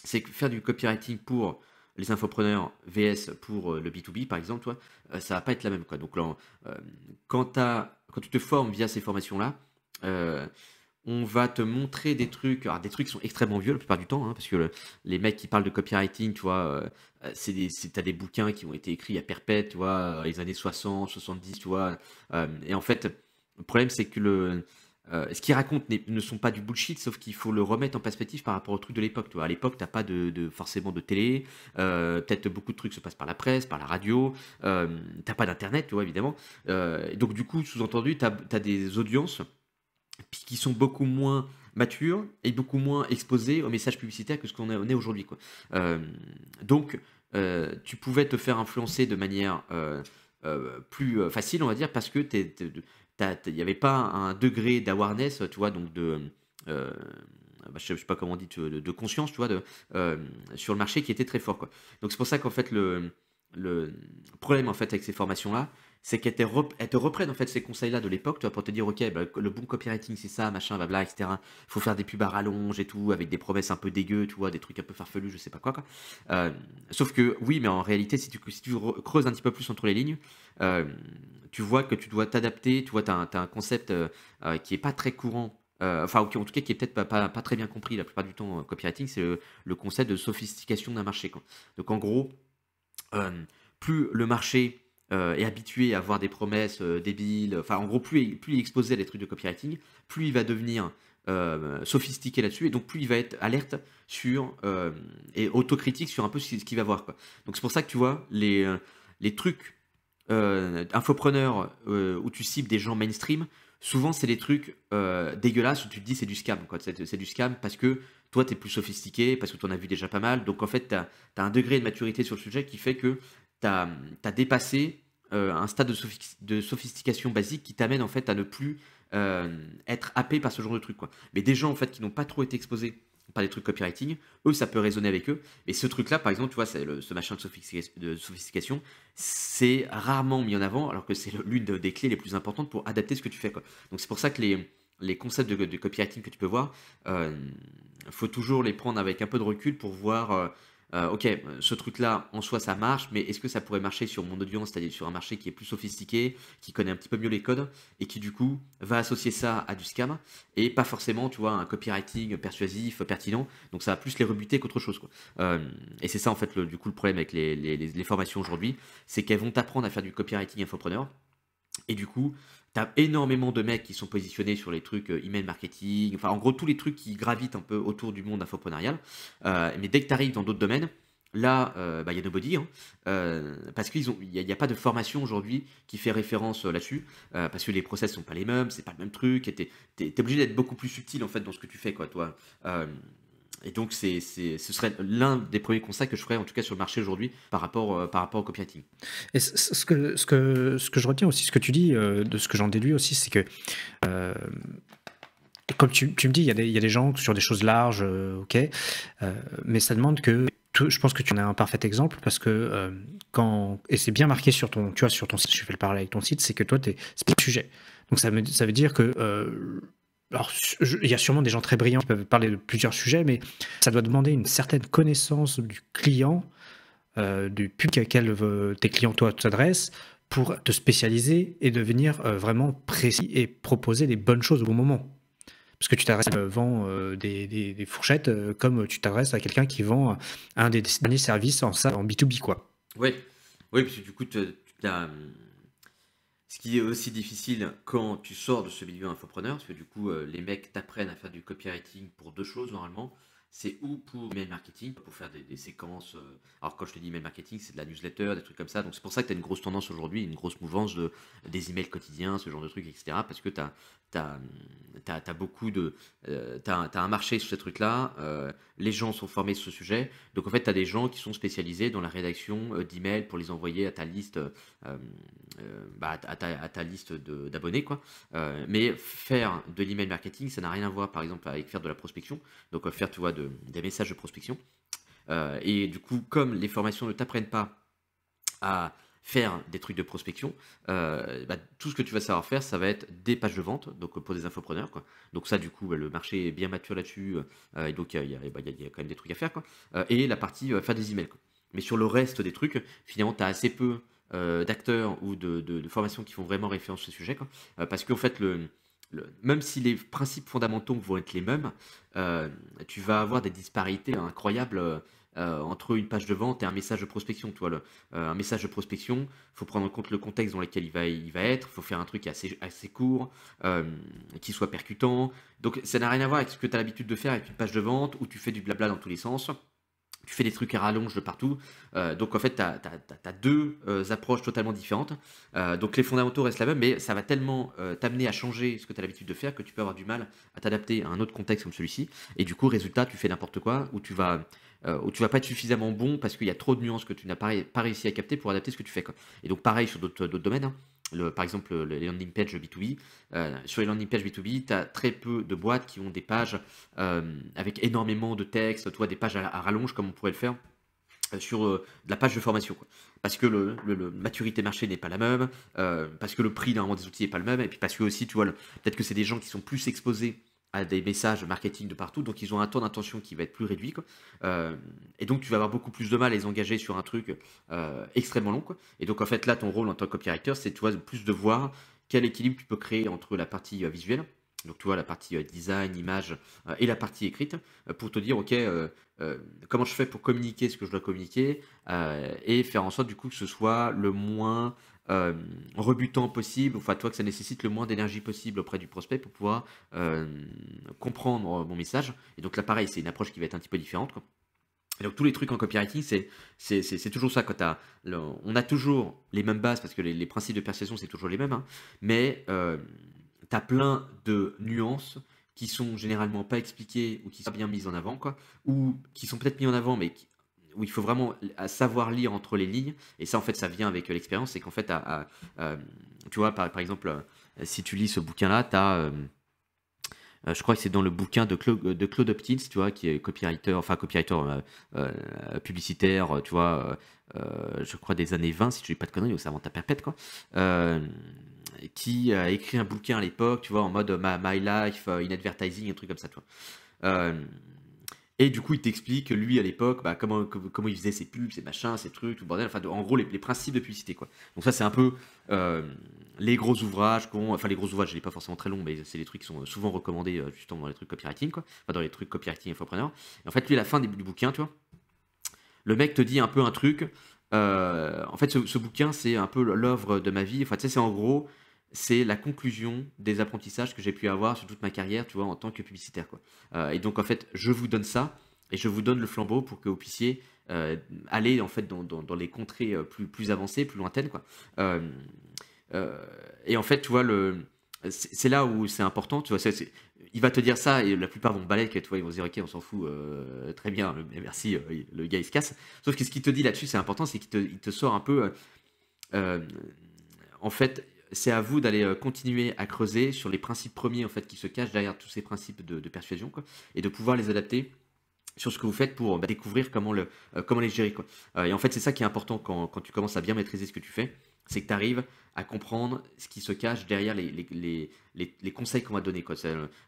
c'est que faire du copywriting pour les infopreneurs VS pour le B2B, par exemple, toi, ça va pas être la même, quoi. Donc, là, quand tu te formes via ces formations-là, euh, on va te montrer des trucs, alors des trucs qui sont extrêmement vieux la plupart du temps, hein, parce que les mecs qui parlent de copywriting, tu vois, t'as des bouquins qui ont été écrits à perpète, tu vois, les années 60, 70, tu vois. Et en fait, le problème, c'est que ce qu'ils racontent ne sont pas du bullshit, sauf qu'il faut le remettre en perspective par rapport au truc de l'époque. Tu vois. À l'époque, t'as pas forcément de télé, peut-être beaucoup de trucs se passent par la presse, par la radio, t'as pas d'internet, tu vois, évidemment. Et donc, du coup, sous-entendu, t'as des audiences qui sont beaucoup moins matures et beaucoup moins exposés aux messages publicitaires que ce qu'on est aujourd'hui, quoi. Euh, donc, tu pouvais te faire influencer de manière plus facile, on va dire, parce que il n'y avait pas un degré d'awareness, tu vois, donc euh, je sais pas comment on dit, de conscience, tu vois, sur le marché qui était très fort, quoi. Donc c'est pour ça qu'en fait le problème en fait avec ces formations-là, c'est elles te reprennent en fait ces conseils-là de l'époque, tu vois, pour te dire ok, bah, le bon copywriting c'est ça, machin, blabla, etc. Faut faire des pubs à rallonge et tout, avec des promesses un peu dégueu, tu vois, des trucs un peu farfelus, je sais pas quoi, quoi. Euh, Sauf que oui, mais en réalité, si tu creuses un petit peu plus entre les lignes, euh, tu vois que tu dois t'adapter, tu vois, t'as un concept qui est pas très courant. Enfin, en tout cas, qui est peut-être pas très bien compris la plupart du temps en copywriting, c'est le concept de sophistication d'un marché, quoi. Donc, en gros, euh, plus le marché est habitué à avoir des promesses débiles, enfin en gros plus il est exposé à des trucs de copywriting, plus il va devenir sophistiqué là-dessus, et donc plus il va être alerte sur et autocritique sur un peu ce qu'il va voir, quoi. Donc c'est pour ça que tu vois les trucs infopreneurs où tu cibles des gens mainstream, souvent c'est des trucs dégueulasses où tu te dis c'est du scam, quoi. C'est du scam parce que toi tu es plus sophistiqué, parce que tu en as vu déjà pas mal, donc en fait tu as un degré de maturité sur le sujet qui fait que tu as dépassé un stade de sophistication basique qui t'amène en fait à ne plus être happé par ce genre de truc, quoi. Mais des gens en fait qui n'ont pas trop été exposés par des trucs copywriting, eux ça peut résonner avec eux. Mais ce truc là par exemple, tu vois, ce machin de sophistication, c'est rarement mis en avant alors que c'est l'une des clés les plus importantes pour adapter ce que tu fais, quoi. Donc c'est pour ça que les concepts de copywriting que tu peux voir, faut toujours les prendre avec un peu de recul pour voir ok, ce truc-là, en soi, ça marche, mais est-ce que ça pourrait marcher sur mon audience, c'est-à-dire sur un marché qui est plus sophistiqué, qui connaît un petit peu mieux les codes, et qui, du coup, va associer ça à du scam, et pas forcément, tu vois, un copywriting persuasif, pertinent, donc ça va plus les rebuter qu'autre chose, quoi. Et c'est ça, en fait, du coup, le problème avec les formations aujourd'hui, c'est qu'elles vont t'apprendre à faire du copywriting infopreneur, et du coup, tu as énormément de mecs qui sont positionnés sur les trucs email marketing, enfin en gros tous les trucs qui gravitent un peu autour du monde infoprenarial. Mais dès que tu arrives dans d'autres domaines, là, bah, il y a nobody, hein. Parce qu'il y a pas de formation aujourd'hui qui fait référence là-dessus, parce que les process sont pas les mêmes, c'est pas le même truc, et t'es obligé d'être beaucoup plus subtil en fait dans ce que tu fais, quoi, toi. Et donc ce serait l'un des premiers constats que je ferais en tout cas sur le marché aujourd'hui par rapport au copywriting. Et ce que je retiens aussi, ce que tu dis, de ce que j'en déduis aussi, c'est que, euh, comme tu me dis, il y a des gens sur des choses larges, ok, mais ça demande que, je pense que tu en as un parfait exemple parce que et c'est bien marqué sur ton, tu vois, sur ton site, je fais le parallèle avec ton site, c'est que toi, c'est pas le sujet. Donc ça veut dire que, alors, il y a sûrement des gens très brillants qui peuvent parler de plusieurs sujets, mais ça doit demander une certaine connaissance du client, du public auquel tes clients, toi, t'adressent, pour te spécialiser et devenir vraiment précis et proposer les bonnes choses au bon moment. Parce que tu t'adresses vend des fourchettes comme tu t'adresses à quelqu'un qui vend un des derniers services en B2B, quoi. Ouais, oui, parce que du coup, ce qui est aussi difficile quand tu sors de ce milieu infopreneur, parce que du coup, les mecs t'apprennent à faire du copywriting pour deux choses normalement. c'est ou pour email marketing, pour faire des séquences. Alors, quand je te dis email marketing, c'est de la newsletter, des trucs comme ça. Donc, c'est pour ça que tu as une grosse tendance aujourd'hui, une grosse mouvance des emails quotidiens, ce genre de trucs, etc. Parce que tu as beaucoup de. T'as un marché sur ces trucs-là. Les gens sont formés sur ce sujet. Donc, en fait, tu as des gens qui sont spécialisés dans la rédaction d'emails pour les envoyer à ta liste, à ta liste d'abonnés, quoi. Mais faire de l'email marketing, ça n'a rien à voir, par exemple, avec faire de la prospection. Donc, faire, tu vois, des messages de prospection. Et du coup, comme les formations ne t'apprennent pas à faire des trucs de prospection, tout ce que tu vas savoir faire, ça va être des pages de vente, donc pour des infopreneurs, quoi. Donc ça, du coup, le marché est bien mature là-dessus, et donc il y a quand même des trucs à faire, quoi. Et la partie faire des emails, quoi. Mais sur le reste des trucs, finalement, tu as assez peu d'acteurs ou de formations qui font vraiment référence à ce sujet, quoi. Parce qu'en fait, même si les principes fondamentaux vont être les mêmes, tu vas avoir des disparités incroyables entre une page de vente et un message de prospection. Tu vois, un message de prospection, il faut prendre en compte le contexte dans lequel il va être, il faut faire un truc assez court, qui soit percutant. Donc ça n'a rien à voir avec ce que tu as l'habitude de faire avec une page de vente où tu fais du blabla dans tous les sens. Tu fais des trucs à rallonge de partout. Donc en fait, tu as deux approches totalement différentes. Donc les fondamentaux restent la même, mais ça va tellement t'amener à changer ce que tu as l'habitude de faire que tu peux avoir du mal à t'adapter à un autre contexte comme celui-ci. Et du coup, résultat, tu fais n'importe quoi, où tu vas pas être suffisamment bon parce qu'il y a trop de nuances que tu n'as pas réussi à capter pour adapter ce que tu fais, quoi. Et donc pareil sur d'autres domaines, hein. Par exemple, les landing pages B2B. Sur les landing pages B2B, tu as très peu de boîtes qui ont des pages avec énormément de texte, tu vois, des pages à rallonge comme on pourrait le faire sur de la page de formation, quoi. Parce que le maturité marché n'est pas la même, parce que le prix normalement des outils n'est pas le même, et puis parce que aussi, tu vois, peut-être que c'est des gens qui sont plus exposés à des messages marketing de partout, donc ils ont un temps d'intention qui va être plus réduit, quoi. Et donc tu vas avoir beaucoup plus de mal à les engager sur un truc extrêmement long, quoi. Et donc en fait là, ton rôle en tant que copywriter, c'est, tu vois, plus de voir quel équilibre tu peux créer entre la partie visuelle, donc tu vois la partie design, image, et la partie écrite, pour te dire ok, comment je fais pour communiquer ce que je dois communiquer, et faire en sorte du coup que ce soit le moins euh, rebutant possible, enfin toi que ça nécessite le moins d'énergie possible auprès du prospect pour pouvoir euh, comprendre mon message. Et donc là pareil, c'est une approche qui va être un petit peu différente, quoi. Et donc tous les trucs en copywriting, c'est toujours ça. On a toujours les mêmes bases parce que les principes de persuasion, c'est toujours les mêmes, hein, mais tu as plein de nuances qui sont généralement pas expliquées ou qui sont bien mises en avant, quoi, ou qui sont peut-être mises en avant, mais où il faut vraiment savoir lire entre les lignes. Et ça, en fait, ça vient avec l'expérience. C'est qu'en fait, tu vois, par exemple, si tu lis ce bouquin-là, tu as je crois que c'est dans le bouquin de Claude Hopkins, tu vois, qui est copywriter, enfin copywriter publicitaire, tu vois, je crois des années 20, si je dis pas de conneries, ou ça invente à perpète, quoi, euh, qui a écrit un bouquin à l'époque, tu vois, en mode My Life in Advertising, un truc comme ça, tu vois. Euh, et du coup, il t'explique, lui, à l'époque, comment il faisait ses pubs, ses machins, ses trucs, tout le bordel. Enfin, en gros, les principes de publicité, quoi. Donc ça, c'est un peu euh, les gros ouvrages enfin, les gros ouvrages, je ne dis pas forcément très long, mais c'est les trucs qui sont souvent recommandés, justement, dans les trucs copywriting, quoi. Enfin, dans les trucs copywriting infopreneur. Et en fait, lui, à la fin du bouquin, tu vois, le mec te dit un peu un truc. En fait, ce bouquin, c'est un peu l'œuvre de ma vie. Enfin, tu sais, c'est en gros, c'est la conclusion des apprentissages que j'ai pu avoir sur toute ma carrière, tu vois, en tant que publicitaire, quoi. Et donc, en fait, je vous donne ça et je vous donne le flambeau pour que vous puissiez aller, en fait, dans les contrées plus avancées, plus lointaines, quoi. Euh, et en fait, tu vois, c'est là où c'est important, tu vois. Il va te dire ça et la plupart vont balayer, tu vois, ils vont se dire ok, on s'en fout, très bien, merci, le gars il se casse. Sauf que ce qu'il te dit là-dessus, c'est important, c'est qu'il te sort un peu. Euh, En fait, c'est à vous d'aller continuer à creuser sur les principes premiers en fait qui se cachent derrière tous ces principes de persuasion, quoi, et de pouvoir les adapter sur ce que vous faites pour découvrir comment les gérer, quoi. Et en fait, c'est ça qui est important quand tu commences à bien maîtriser ce que tu fais, c'est que tu arrives à comprendre ce qui se cache derrière les conseils qu'on va te donner, quoi.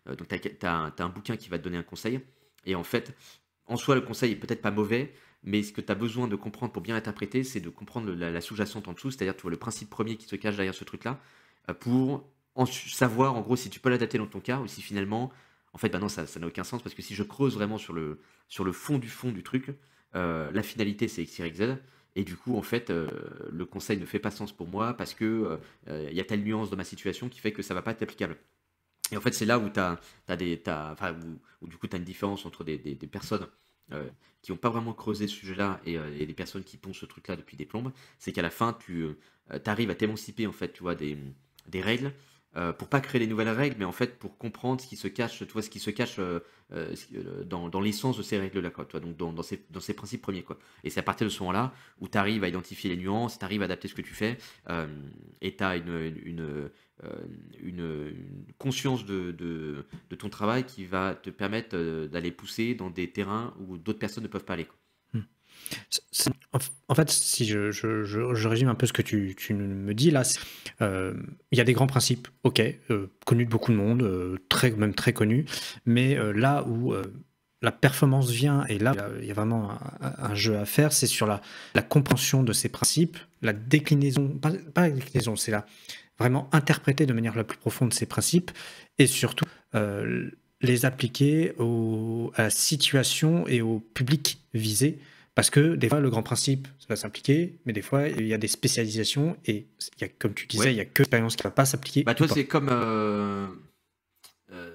Donc, t'as un bouquin qui va te donner un conseil, et en fait, en soi, le conseil est peut-être pas mauvais, mais ce que tu as besoin de comprendre pour bien interpréter, c'est de comprendre la sous-jacente en dessous, c'est-à-dire tu vois le principe premier qui se cache derrière ce truc-là, pour savoir en gros si tu peux l'adapter dans ton cas ou si finalement, en fait, bah non, ça n'a aucun sens parce que si je creuse vraiment sur le fond du truc, la finalité c'est X, Y, Z. Et du coup, en fait, le conseil ne fait pas sens pour moi parce que il y a telle nuance dans ma situation qui fait que ça va pas être applicable. Et en fait, c'est là où tu as, enfin, où du coup, tu as une différence entre des personnes euh, qui n'ont pas vraiment creusé ce sujet-là et des personnes qui poncent ce truc-là depuis des plombes. C'est qu'à la fin, tu arrives à t'émanciper en fait, tu vois, des règles. Pour pas créer des nouvelles règles, mais en fait pour comprendre ce qui se cache, tu vois, ce qui se cache dans l'essence de ces règles-là, quoi, tu vois, donc dans ces principes premiers, quoi. Et c'est à partir de ce moment-là où tu arrives à identifier les nuances, tu arrives à adapter ce que tu fais, euh, et tu as une conscience de ton travail qui va te permettre d'aller pousser dans des terrains où d'autres personnes ne peuvent pas aller, quoi. Hmm. En fait, si je résume un peu ce que tu me dis là, il y a des grands principes, ok, connus de beaucoup de monde, même très connus, mais là où la performance vient, et là il y a vraiment un jeu à faire, c'est sur la compréhension de ces principes, la déclinaison, pas la déclinaison, c'est vraiment interpréter de manière la plus profonde ces principes, et surtout les appliquer à la situation et au public visé. Parce que des fois, le grand principe, ça va s'appliquer, mais des fois, il y a des spécialisations et comme tu disais, Ouais. il n'y a que l'expérience qui ne va pas s'appliquer Bah ou toi pas. c'est comme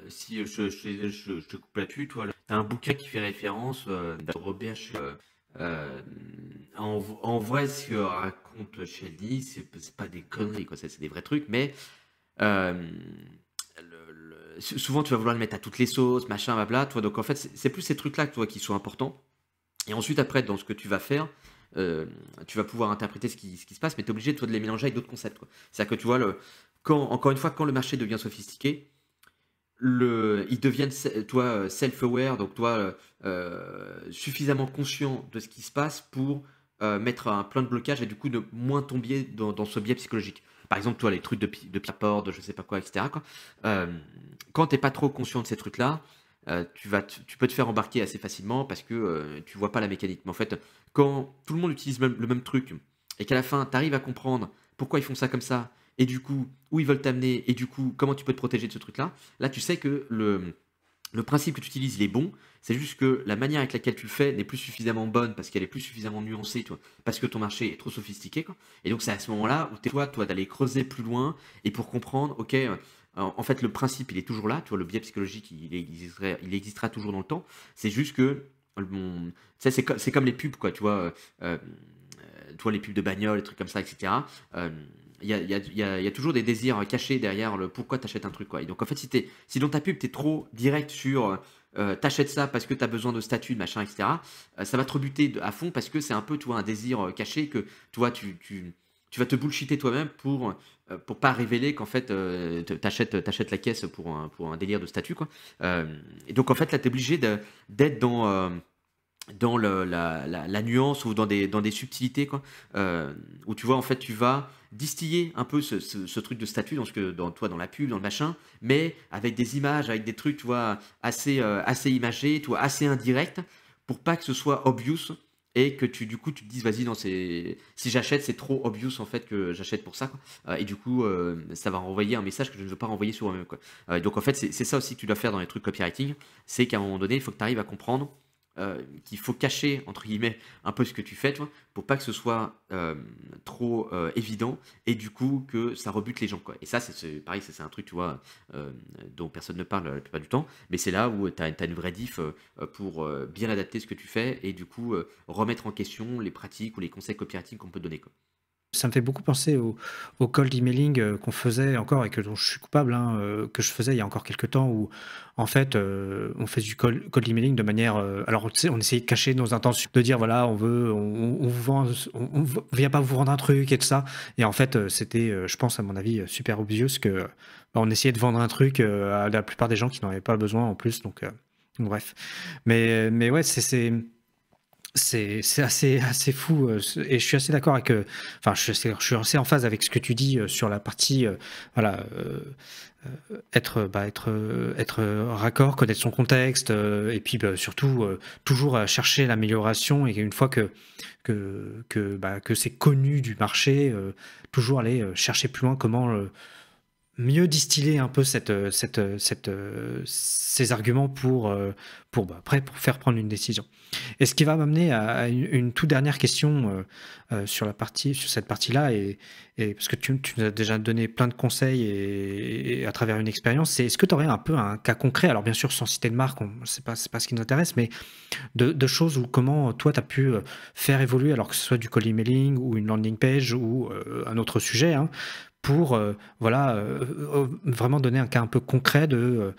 si je te coupe là-dessus, toi, t'as un bouquin qui fait référence de Robert en vrai, ce que raconte Shelly, c'est pas des conneries, quoi, c'est des vrais trucs, mais euh, souvent tu vas vouloir le mettre à toutes les sauces, machin, blabla, toi, donc en fait, c'est plus ces trucs-là, toi, qui sont importants. Et ensuite, après, dans ce que tu vas faire, euh, tu vas pouvoir interpréter ce qui se passe, mais tu es obligé, toi, de les mélanger avec d'autres concepts, quoi. C'est-à-dire que tu vois, encore une fois, quand le marché devient sophistiqué, ils deviennent, toi, self-aware, donc toi, suffisamment conscient de ce qui se passe pour mettre un plein de blocages et du coup de moins tomber dans ce biais psychologique. Par exemple, toi, les trucs de rapport, de je sais pas quoi, etc., quoi. Euh, Quand t'es pas trop conscient de ces trucs-là, tu peux te faire embarquer assez facilement parce que tu vois pas la mécanique. Mais en fait, quand tout le monde utilise le même truc et qu'à la fin, tu arrives à comprendre pourquoi ils font ça comme ça, et du coup, où ils veulent t'amener, et du coup, comment tu peux te protéger de ce truc-là, là, tu sais que le principe que tu utilises, il est bon. C'est juste que la manière avec laquelle tu le fais n'est plus suffisamment bonne parce qu'elle est plus suffisamment nuancée, toi, parce que ton marché est trop sophistiqué, quoi. Et donc, c'est à ce moment-là où toi, d'aller creuser plus loin et pour comprendre, ok, en fait, le principe, il est toujours là, tu vois, le biais psychologique, il existera toujours dans le temps. C'est juste que, tu sais, c'est comme les pubs, quoi, les pubs de bagnole, les trucs comme ça, etc. Il y a toujours des désirs cachés derrière le pourquoi t'achètes un truc, quoi. Et donc en fait, si dans ta pub t'es trop direct sur t'achètes ça parce que t'as besoin de statut, de machin, etc., ça va te rebuter à fond parce que c'est un peu, tu vois, un désir caché que toi tu vas te bullshiter toi-même pour pas révéler qu'en fait t'achètes la caisse pour un délire de statut, quoi. Et donc en fait là t'es obligé d'être dans la nuance ou dans des subtilités, quoi, où tu vois en fait tu vas distiller un peu ce truc de statut dans la pub, dans le machin, mais avec des images, avec des trucs, tu vois, assez imagés, tu vois, assez indirects, pour pas que ce soit obvious et que du coup tu te dises vas-y, non, si j'achète c'est trop obvious en fait que j'achète pour ça, quoi. Et du coup ça va renvoyer un message que je ne veux pas renvoyer sur moi-même, quoi. Donc en fait c'est ça aussi que tu dois faire dans les trucs copywriting, c'est qu'à un moment donné il faut que tu arrives à comprendre qu'il faut cacher, entre guillemets, un peu ce que tu fais, tu vois, pour pas que ce soit trop évident et du coup que ça rebute les gens, quoi. Et ça, pareil, c'est un truc, tu vois, dont personne ne parle la plupart du temps, mais c'est là où tu as une vraie diff pour bien adapter ce que tu fais et du coup remettre en question les pratiques ou les conseils copywriting qu'on peut donner, quoi. Ça me fait beaucoup penser au cold emailing qu'on faisait encore et dont je suis coupable, hein, que je faisais il y a encore quelques temps où en fait on fait du cold emailing de manière. Alors tu sais, on essayait de cacher nos intentions, de dire voilà, on vous vend, on vient pas vous vendre un truc et tout ça. Et en fait, c'était, je pense, à mon avis, super obvious que on essayait de vendre un truc à la plupart des gens qui n'en avaient pas besoin en plus. Donc bref. Mais ouais, c'est assez fou et je suis assez d'accord avec enfin je suis assez en phase avec ce que tu dis sur la partie voilà être raccord, connaître son contexte et puis surtout toujours chercher l'amélioration et une fois que c'est connu du marché toujours aller chercher plus loin comment mieux distiller un peu ces arguments après, pour faire prendre une décision. Et ce qui va m'amener à une toute dernière question sur cette partie-là, et parce que tu nous as déjà donné plein de conseils et à travers une expérience, c'est est-ce que tu aurais un peu un cas concret, alors bien sûr sans citer de marque, c'est pas ce qui nous intéresse, mais de choses où comment toi tu as pu faire évoluer, alors que ce soit du cold emailing ou une landing page ou un autre sujet, hein, pour vraiment donner un cas un peu concret de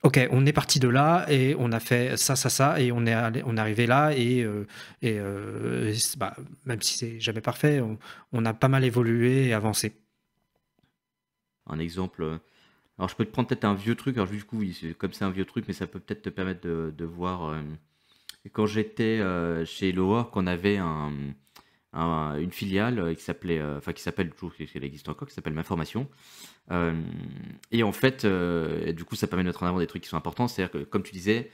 OK, on est parti de là et on a fait ça, ça, ça, et on est arrivé là, bah, même si c'est jamais parfait, on a pas mal évolué et avancé. Un exemple, alors je peux te prendre peut-être un vieux truc, alors du coup, oui, comme c'est un vieux truc, mais ça peut peut-être te permettre de voir. Quand j'étais chez Hello Work, on avait une filiale qui s'appelle toujours, qui existe encore, qui s'appelle Ma Formation. Euh, et en fait, et du coup, ça permet de mettre en avant des trucs qui sont importants. C'est-à-dire que, comme tu disais,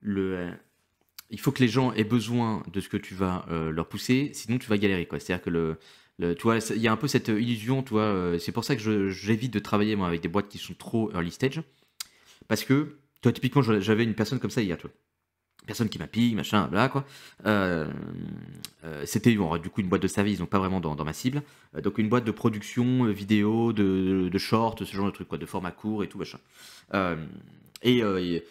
il faut que les gens aient besoin de ce que tu vas leur pousser, sinon tu vas galérer, quoi. C'est-à-dire que tu vois, il y a un peu cette illusion, tu vois. C'est pour ça que j'évite de travailler moi avec des boîtes qui sont trop early stage, parce que, toi, typiquement, j'avais une personne comme ça hier, tu vois. Personne qui m'a pillé, machin, bla quoi. C'était du coup une boîte de service, donc pas vraiment dans ma cible. Donc une boîte de production vidéo, de short, ce genre de truc, quoi, de format court et tout, machin. Euh, et, euh, et,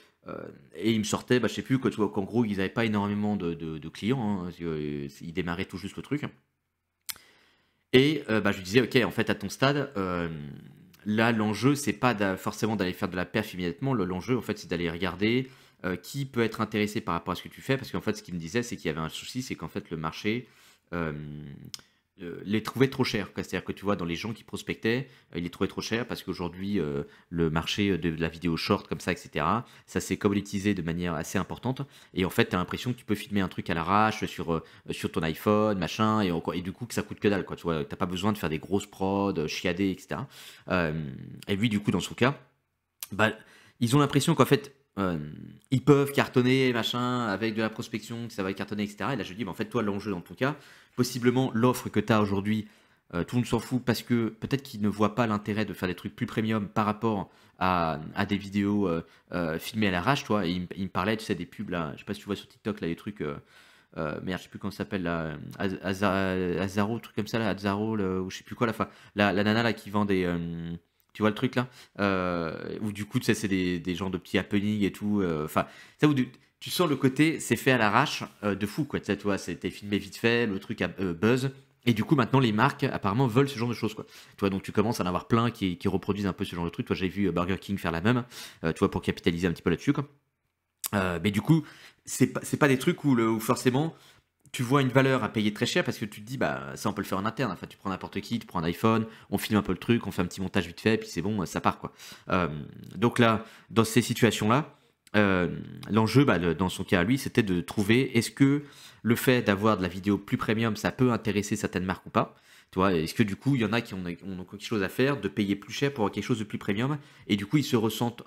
et il me sortait, bah, je sais plus, quoi, tu vois, qu'en gros, ils n'avaient pas énormément de clients, hein, parce que, ils démarraient tout juste le truc. Et bah, je lui disais, ok, en fait, à ton stade, là, l'enjeu, c'est pas forcément d'aller faire de la perf immédiatement. L'enjeu, en fait, c'est d'aller regarder qui peut être intéressé par rapport à ce que tu fais. Parce qu'en fait, ce qu'il me disait, c'est qu'il y avait un souci, c'est qu'en fait, le marché euh, les trouvait trop chers, quoi. C'est-à-dire que tu vois, dans les gens qui prospectaient, ils les trouvaient trop chers parce qu'aujourd'hui, le marché de la vidéo short, comme ça, etc., ça s'est commoditisé de manière assez importante. Et en fait, tu as l'impression que tu peux filmer un truc à l'arrache sur ton iPhone, machin, et du coup, que ça coûte que dalle, quoi. Tu vois, t'as pas besoin de faire des grosses prods, chiadées, etc. Euh, et lui, du coup, dans son cas, bah, ils ont l'impression qu'en fait, ils peuvent cartonner, machin, avec de la prospection, que ça va cartonner, etc. Et là, je dis, bah, en fait, toi, l'enjeu dans ton cas, possiblement l'offre que tu as aujourd'hui, tout le monde s'en fout parce que peut-être qu'ils ne voient pas l'intérêt de faire des trucs plus premium par rapport à des vidéos filmées à l'arrache, toi. Et il me parlait, tu sais, des pubs, là, je sais pas si tu vois sur TikTok, là, des trucs. Merde, je sais plus comment ça s'appelle là, Azaro, truc comme ça là, Azaro, ou je sais plus quoi, la nana là qui vend des, tu vois le truc là, où du coup tu sais c'est des genres de petits happenings et tout, enfin ça où tu sens le côté c'est fait à l'arrache de fou quoi, tu sais, tu vois, c'était filmé vite fait, le truc a buzz. Et du coup, maintenant, les marques, apparemment, veulent ce genre de choses, quoi. Tu vois, donc tu commences à en avoir plein qui reproduisent un peu ce genre de truc. Toi, j'ai vu Burger King faire la même, tu vois, pour capitaliser un petit peu là-dessus, quoi. Mais du coup, c'est pas des trucs où forcément tu vois une valeur à payer très cher parce que tu te dis, bah ça on peut le faire en interne. Enfin, tu prends n'importe qui, tu prends un iPhone, on filme un peu le truc, on fait un petit montage vite fait, puis c'est bon, ça part quoi. Euh, donc là, dans ces situations-là, l'enjeu, bah, dans son cas à lui, c'était de trouver est-ce que le fait d'avoir de la vidéo plus premium, ça peut intéresser certaines marques ou pas. Tu vois, est-ce que du coup, il y en a qui ont quelque chose à faire, de payer plus cher pour avoir quelque chose de plus premium, et du coup, ils se ressentent,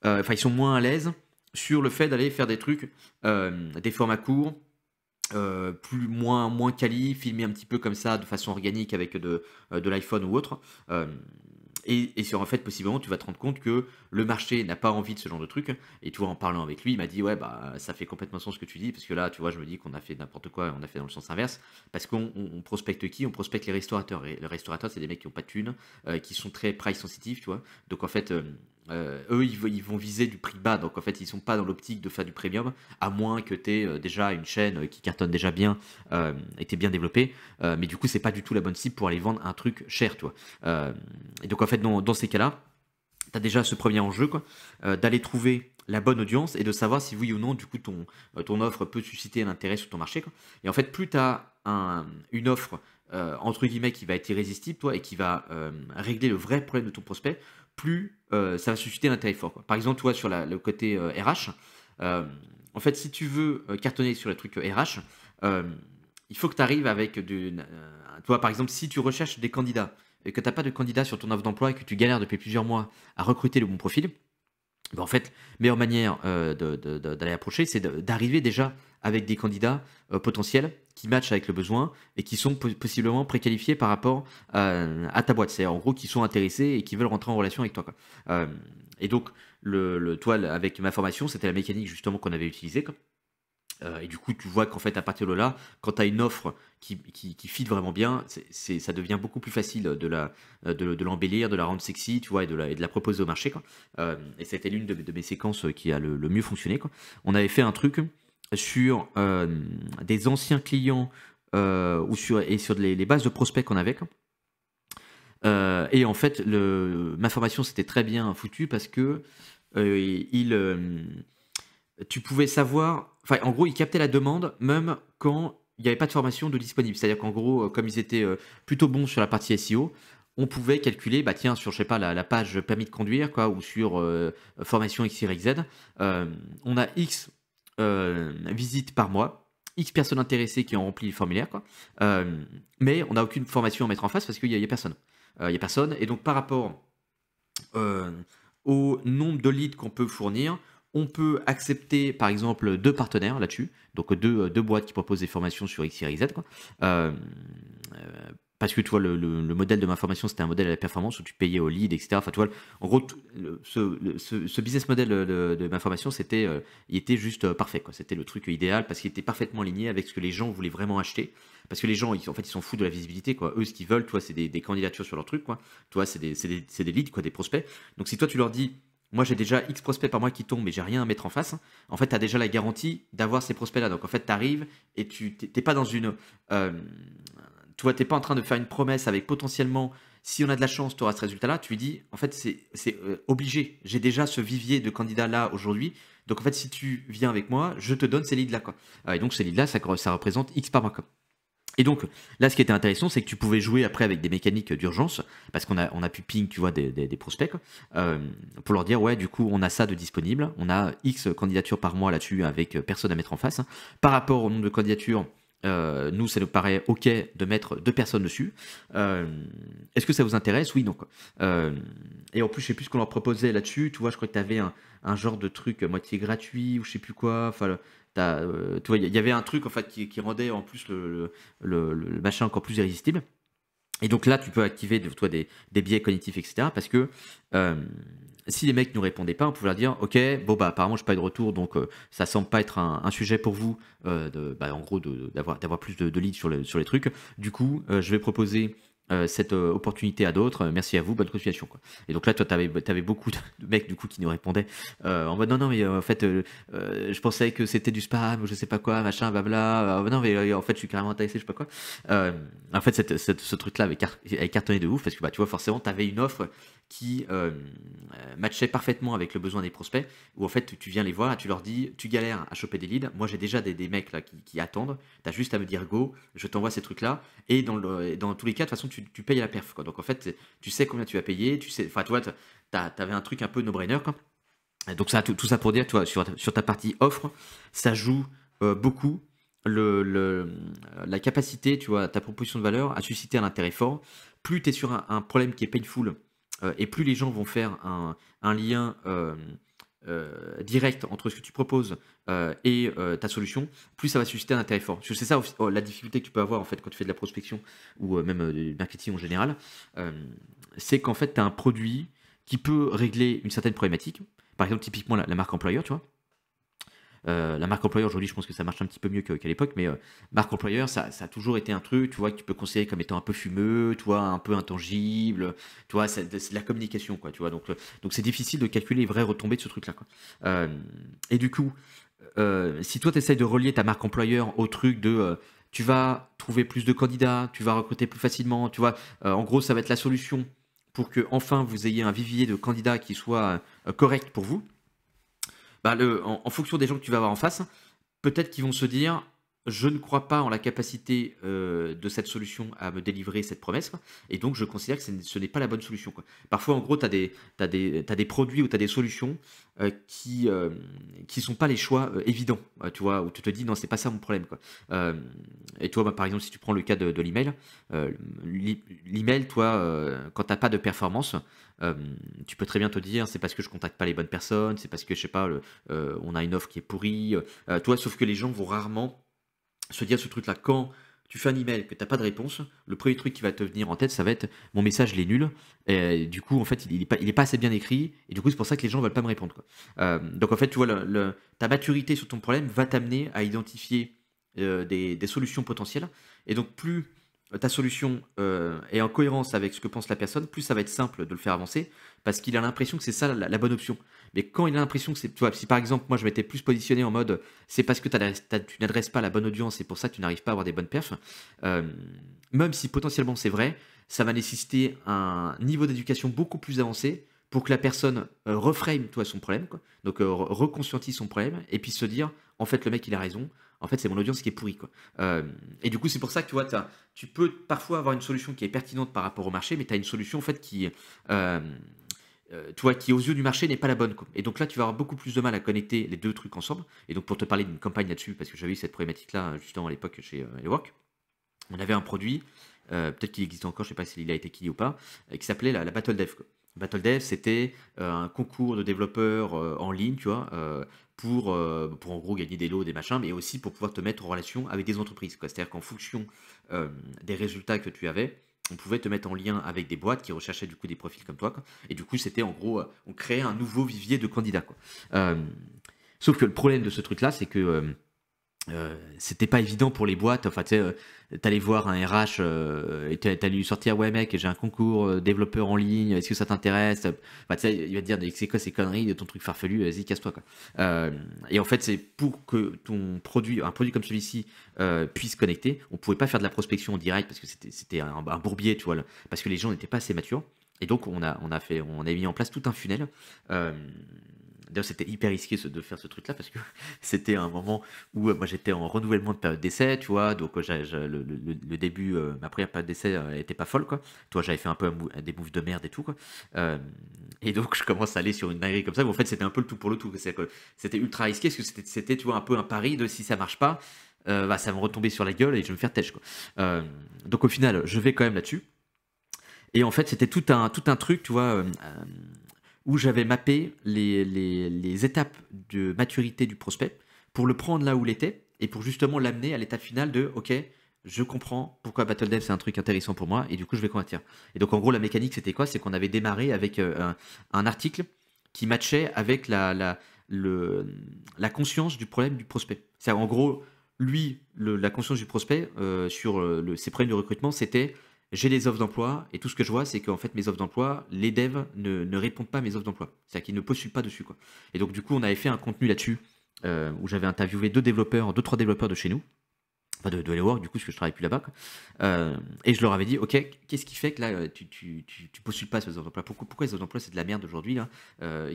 enfin, ils sont moins à l'aise sur le fait d'aller faire des trucs, des formats courts, moins quali, filmé un petit peu comme ça de façon organique avec de l'iPhone ou autre. Euh, et sur en fait, possiblement, tu vas te rendre compte que le marché n'a pas envie de ce genre de truc. Et tu vois, en parlant avec lui, il m'a dit ouais, bah ça fait complètement sens ce que tu dis, parce que là, tu vois, je me dis qu'on a fait n'importe quoi, on a fait dans le sens inverse, parce qu'on prospecte qui? On prospecte les restaurateurs. Et les restaurateurs, c'est des mecs qui n'ont pas de thunes, qui sont très price sensitifs, tu vois. Donc en fait, eux, ils vont viser du prix bas. Donc en fait, ils sont pas dans l'optique de faire du premium, à moins que tu aies déjà une chaîne qui cartonne déjà bien et t'es bien développée. Mais du coup, c'est pas du tout la bonne cible pour aller vendre un truc cher, toi. Et donc en fait, dans ces cas-là, tu as déjà ce premier enjeu, quoi, d'aller trouver la bonne audience et de savoir si oui ou non, du coup, ton offre peut susciter un intérêt sur ton marché, quoi. Et en fait, plus tu as une offre, entre guillemets, qui va être irrésistible, toi, et qui va régler le vrai problème de ton prospect, plus ça va susciter un intérêt fort, quoi. Par exemple, toi, sur le côté RH, euh, en fait, si tu veux cartonner sur le truc RH, euh, il faut que tu arrives avec toi, par exemple, si tu recherches des candidats et que tu n'as pas de candidat sur ton offre d'emploi et que tu galères depuis plusieurs mois à recruter le bon profil, ben en fait, meilleure manière d'aller approcher, c'est d'arriver déjà avec des candidats potentiels qui matchent avec le besoin et qui sont possiblement préqualifiés par rapport à ta boîte. C'est-à-dire en gros qui sont intéressés et qui veulent rentrer en relation avec toi, quoi. Et donc, toi, avec ma formation, c'était la mécanique justement qu'on avait utilisée, quoi. Et du coup, tu vois qu'en fait, à partir de là, quand tu as une offre qui fit vraiment bien, ça devient beaucoup plus facile de l'embellir, de la rendre sexy, tu vois, et de la proposer au marché, quoi. Et c'était l'une de mes séquences qui a le mieux fonctionné, quoi. On avait fait un truc sur des anciens clients et sur les bases de prospects qu'on avait, quoi. Et en fait, ma formation, c'était très bien foutu parce que tu pouvais savoir, enfin, en gros, ils captaient la demande même quand il n'y avait pas de formation de disponible. C'est-à-dire qu'en gros, comme ils étaient plutôt bons sur la partie SEO, on pouvait calculer, bah tiens, sur, je sais pas, la page permis de conduire, quoi, ou sur formation XYZ, on a X visites par mois, X personnes intéressées qui ont rempli le formulaire, quoi. Mais on n'a aucune formation à mettre en face parce qu'il n'y a personne. Il n'y a personne. Et donc, par rapport euh, au nombre de leads qu'on peut fournir, on peut accepter par exemple 2 partenaires là-dessus, donc deux boîtes qui proposent des formations sur X, Y, Z, quoi. Euh, parce que tu vois, le modèle de ma formation, c'était un modèle à la performance où tu payais au lead, etc. Enfin, tu vois, en gros, ce business model de ma formation, il était juste parfait, quoi. C'était le truc idéal parce qu'il était parfaitement aligné avec ce que les gens voulaient vraiment acheter. Parce que les gens, en fait, ils s'en foutent de la visibilité, quoi. Eux, ce qu'ils veulent, toi, c'est des candidatures sur leur truc, quoi. Toi, c'est des leads, quoi, des prospects. Donc, si toi, tu leur dis, moi, j'ai déjà X prospects par mois qui tombent, mais j'ai rien à mettre en face, en fait, tu as déjà la garantie d'avoir ces prospects-là. Donc, en fait, tu arrives et tu n'es pas dans une. Tu vois, tu n'es pas en train de faire une promesse avec potentiellement, si on a de la chance, tu auras ce résultat-là. Tu lui dis, en fait, c'est obligé. J'ai déjà ce vivier de candidats-là aujourd'hui. Donc, en fait, si tu viens avec moi, je te donne ces leads-là, quoi. Et donc, ces leads-là, ça représente X par mois, quoi. Et donc, là, ce qui était intéressant, c'est que tu pouvais jouer après avec des mécaniques d'urgence, parce qu'on a pu ping, tu vois, des prospects, quoi, pour leur dire, ouais, du coup, on a ça de disponible, on a X candidatures par mois là-dessus avec personne à mettre en face, hein. Par rapport au nombre de candidatures, nous, ça nous paraît OK de mettre 2 personnes dessus. Est-ce que ça vous intéresse? Oui, non, quoi. Et en plus, je sais plus ce qu'on leur proposait là-dessus. Tu vois, je crois que tu avais un genre de truc moitié gratuit ou je sais plus quoi. Enfin, tu vois, il y avait un truc en fait qui rendait en plus le machin encore plus irrésistible. Et donc là, tu peux activer toi, des biais cognitifs, etc. Parce que si les mecs ne nous répondaient pas, on pouvait leur dire, ok, bon bah apparemment je n'ai pas eu de retour, donc ça semble pas être un sujet pour vous, en gros d'avoir plus de leads sur les trucs. Du coup, je vais proposer cette opportunité à d'autres. Merci à vous, bonne continuation, quoi. Et donc là, toi, t'avais beaucoup de mecs du coup qui nous répondaient en mode non, mais en fait, je pensais que c'était du spam ou je sais pas quoi, machin, blabla. Non, mais en fait, je suis carrément intéressé, je sais pas quoi. En fait, ce truc-là avait cartonné de ouf parce que bah, tu vois, forcément, t'avais une offre qui matchait parfaitement avec le besoin des prospects, où en fait tu viens les voir, tu leur dis, tu galères à choper des leads, moi j'ai déjà des mecs là qui attendent, tu as juste à me dire go, je t'envoie ces trucs là, et dans tous les cas de toute façon tu payes à la perf, quoi. Donc en fait tu sais combien tu vas payer, tu sais, enfin tu vois, t'avais un truc un peu no-brainer, quoi. Et donc ça, tout ça pour dire, tu vois, sur ta partie offre, ça joue beaucoup la capacité, tu vois, ta proposition de valeur à susciter un intérêt fort. Plus tu es sur un problème qui est painful, et plus les gens vont faire un lien direct entre ce que tu proposes et ta solution, plus ça va susciter un intérêt fort. Parce que c'est ça la difficulté que tu peux avoir en fait quand tu fais de la prospection ou même du marketing en général, c'est qu'en fait tu as un produit qui peut régler une certaine problématique. Par exemple, typiquement la marque employeur, tu vois. La marque employeur, aujourd'hui, je pense que ça marche un petit peu mieux qu'à l'époque, mais marque employeur, ça a toujours été un truc, tu vois, que tu peux considérer comme étant un peu fumeux, tu vois, un peu intangible, tu vois, c'est de la communication, quoi, tu vois. Donc c'est difficile de calculer les vraies retombées de ce truc-là, quoi. Et du coup, si toi, tu essayes de relier ta marque employeur au truc de tu vas trouver plus de candidats, tu vas recruter plus facilement, tu vois, en gros, ça va être la solution pour que enfin vous ayez un vivier de candidats qui soit correct pour vous. Bah, en fonction des gens que tu vas avoir en face, peut-être qu'ils vont se dire je ne crois pas en la capacité de cette solution à me délivrer cette promesse, quoi. Et donc je considère que ce n'est pas la bonne solution, quoi. Parfois, en gros, tu as des produits ou tu as des solutions qui sont pas les choix évidents, tu vois, où tu te dis non, c'est pas ça mon problème, quoi. Et toi, bah, par exemple, si tu prends le cas de l'email, l'email, toi, quand tu n'as pas de performance, euh, tu peux très bien te dire c'est parce que je contacte pas les bonnes personnes, c'est parce que je sais pas, on a une offre qui est pourrie, toi, sauf que les gens vont rarement se dire ce truc-là. Quand tu fais un email que tu n'as pas de réponse, le premier truc qui va te venir en tête, ça va être mon message, il est nul. Et du coup, en fait, il est pas assez bien écrit. Et du coup, c'est pour ça que les gens ne veulent pas me répondre, quoi. Donc, en fait, tu vois, ta maturité sur ton problème va t'amener à identifier des solutions potentielles. Et donc, plus ta solution est en cohérence avec ce que pense la personne, plus ça va être simple de le faire avancer parce qu'il a l'impression que c'est ça la bonne option. Mais quand il a l'impression que c'est. Tu vois, si par exemple, moi je m'étais plus positionné en mode c'est parce que tu n'adresses pas la bonne audience et pour ça que tu n'arrives pas à avoir des bonnes perfs, euh, même si potentiellement c'est vrai, ça va nécessiter un niveau d'éducation beaucoup plus avancé pour que la personne reframe toi, son problème, quoi. Donc reconscientise son problème et puis se dire en fait le mec il a raison, en fait c'est mon audience qui est pourrie, quoi. Euh, et du coup c'est pour ça que tu vois, tu peux parfois avoir une solution qui est pertinente par rapport au marché, mais tu as une solution en fait euh, tu vois, qui aux yeux du marché n'est pas la bonne, quoi. Et donc là, tu vas avoir beaucoup plus de mal à connecter les deux trucs ensemble. Et donc pour te parler d'une campagne là-dessus, parce que j'avais eu cette problématique-là justement à l'époque chez Ework, on avait un produit, peut-être qu'il existe encore, je sais pas s'il a été acquis ou pas, qui s'appelait la Battle Dev, quoi. Battle Dev, c'était un concours de développeurs en ligne, tu vois, pour en gros gagner des lots, des machins, mais aussi pour pouvoir te mettre en relation avec des entreprises, quoi. C'est-à-dire qu'en fonction des résultats que tu avais, on pouvait te mettre en lien avec des boîtes qui recherchaient du coup des profils comme toi, quoi. Et du coup, c'était en gros, on créait un nouveau vivier de candidats, quoi. Euh, Sauf que le problème de ce truc-là, c'est que c'était pas évident pour les boîtes. Enfin, tu sais, t'allais voir un RH et t'allais lui sortir, ouais mec, j'ai un concours développeur en ligne, est-ce que ça t'intéresse? Enfin, tu sais, il va te dire, c'est quoi ces conneries de ton truc farfelu, vas-y, casse-toi, quoi. Et en fait, c'est pour que ton produit, un produit comme celui-ci, puisse connecter, on pouvait pas faire de la prospection en direct parce que c'était un bourbier, tu vois, parce que les gens n'étaient pas assez matures. Et donc, on a mis en place tout un funnel. Euh, D'ailleurs, c'était hyper risqué de faire ce truc-là parce que c'était un moment où moi j'étais en renouvellement de période d'essai, tu vois, donc le début, ma première période d'essai était pas folle, quoi. Toi, j'avais fait un peu des moves de merde et tout, quoi. Euh, et donc, je commence à aller sur une dinguerie comme ça, mais en fait, c'était un peu le tout pour le tout. C'est-à-dire que c'était ultra risqué parce que c'était, tu vois, un peu un pari de si ça marche pas, bah, ça va me retomber sur la gueule et je vais me faire têche, quoi. Donc, au final, je vais quand même là-dessus. Et en fait, c'était tout un truc, tu vois, où j'avais mappé les étapes de maturité du prospect pour le prendre là où il était et pour justement l'amener à l'étape finale de OK, je comprends pourquoi BattleDev c'est un truc intéressant pour moi et du coup je vais convertir. Et donc en gros la mécanique c'était quoi? C'est qu'on avait démarré avec un article qui matchait avec la conscience du problème du prospect. C'est en gros lui la conscience du prospect sur ses problèmes de recrutement c'était j'ai les offres d'emploi et tout ce que je vois, c'est qu'en fait, mes offres d'emploi, les devs ne répondent pas à mes offres d'emploi. C'est-à-dire qu'ils ne postulent pas dessus, quoi. Et donc, du coup, on avait fait un contenu là-dessus où j'avais interviewé trois développeurs de chez nous, enfin de Hellowork, du coup, parce que je travaille plus là-bas, quoi. Et je leur avais dit, ok, qu'est-ce qui fait que là, tu postules pas sur les offres d'emploi? Pourquoi les offres d'emploi, c'est de la merde aujourd'hui, là?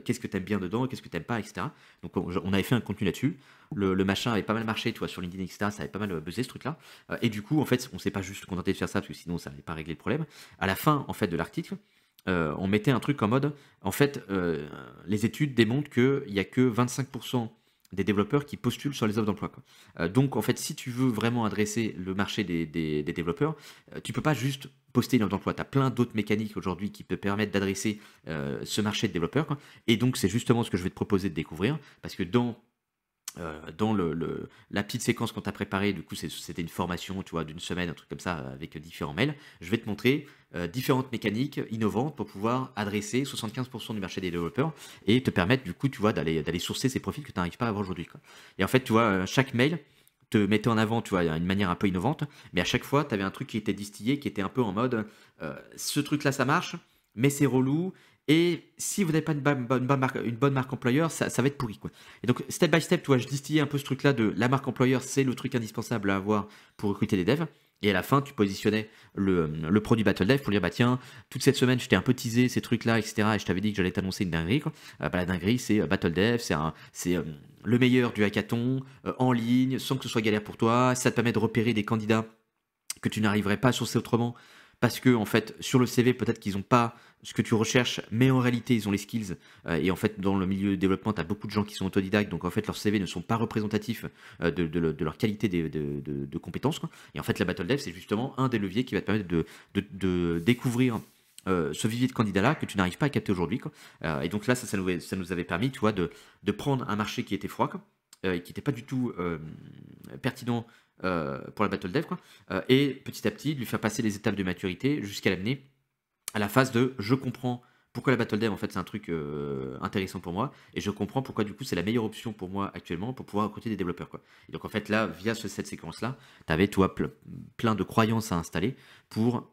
Qu'est-ce que t'aimes bien dedans? Qu'est-ce que t'aimes pas, etc. Donc, on avait fait un contenu là-dessus. Le machin avait pas mal marché, tu vois, sur LinkedIn, etc. Ça avait pas mal buzzé, ce truc-là. Et du coup, en fait, on s'est pas juste contenté de faire ça, parce que sinon, ça n'allait pas régler le problème. À la fin, en fait, de l'article, on mettait un truc en mode, en fait, les études démontrent qu'il y a que 25% des développeurs qui postulent sur les offres d'emploi, quoi. Donc, en fait, si tu veux vraiment adresser le marché des développeurs, tu peux pas juste poster une offre d'emploi. Tu as plein d'autres mécaniques aujourd'hui qui te permettent d'adresser ce marché de développeurs, quoi. Et donc, c'est justement ce que je vais te proposer de découvrir, parce que dans la petite séquence qu'on t'a préparée, du coup c'était une formation, tu vois, d'une semaine, un truc comme ça, avec différents mails, je vais te montrer différentes mécaniques innovantes pour pouvoir adresser 75% du marché des développeurs et te permettre du coup, tu vois, d'aller sourcer ces profils que tu n'arrives pas à avoir aujourd'hui, quoi. Et en fait, tu vois, chaque mail te mettait en avant, tu vois, une manière un peu innovante, mais à chaque fois, tu avais un truc qui était distillé, qui était un peu en mode, ce truc-là, ça marche, mais c'est relou, et si vous n'avez pas une bonne marque employeur, ça va être pourri, quoi. Et donc, step by step, tu vois, je distillais un peu ce truc-là de la marque employeur, c'est le truc indispensable à avoir pour recruter des devs. Et à la fin, tu positionnais le produit BattleDev pour dire, bah tiens, toute cette semaine, je t'ai un peu teasé ces trucs-là, etc. Et je t'avais dit que j'allais t'annoncer une dinguerie, quoi. Bah, la dinguerie, c'est BattleDev, c'est le meilleur du hackathon, en ligne, sans que ce soit galère pour toi. Ça te permet de repérer des candidats que tu n'arriverais pas à sourcer autrement. Parce que, en fait, sur le CV, peut-être qu'ils n'ont pas ce que tu recherches, mais en réalité, ils ont les skills. Et en fait, dans le milieu de développement, tu as beaucoup de gens qui sont autodidactes, donc en fait, leurs CV ne sont pas représentatifs de leur qualité de compétences, quoi. Et en fait, la BattleDev, c'est justement un des leviers qui va te permettre de découvrir ce vivier de candidats-là que tu n'arrives pas à capter aujourd'hui, quoi. Et donc là, ça nous avait permis, tu vois, de prendre un marché qui était froid, quoi, qui n'était pas du tout pertinent pour la battle dev, quoi. Et petit à petit, lui faire passer les étapes de maturité jusqu'à l'amener à la phase de je comprends pourquoi la battle dev en fait c'est un truc intéressant pour moi et je comprends pourquoi du coup c'est la meilleure option pour moi actuellement pour pouvoir recruter des développeurs, quoi. Et donc en fait là via cette séquence là tu avais toi plein de croyances à installer pour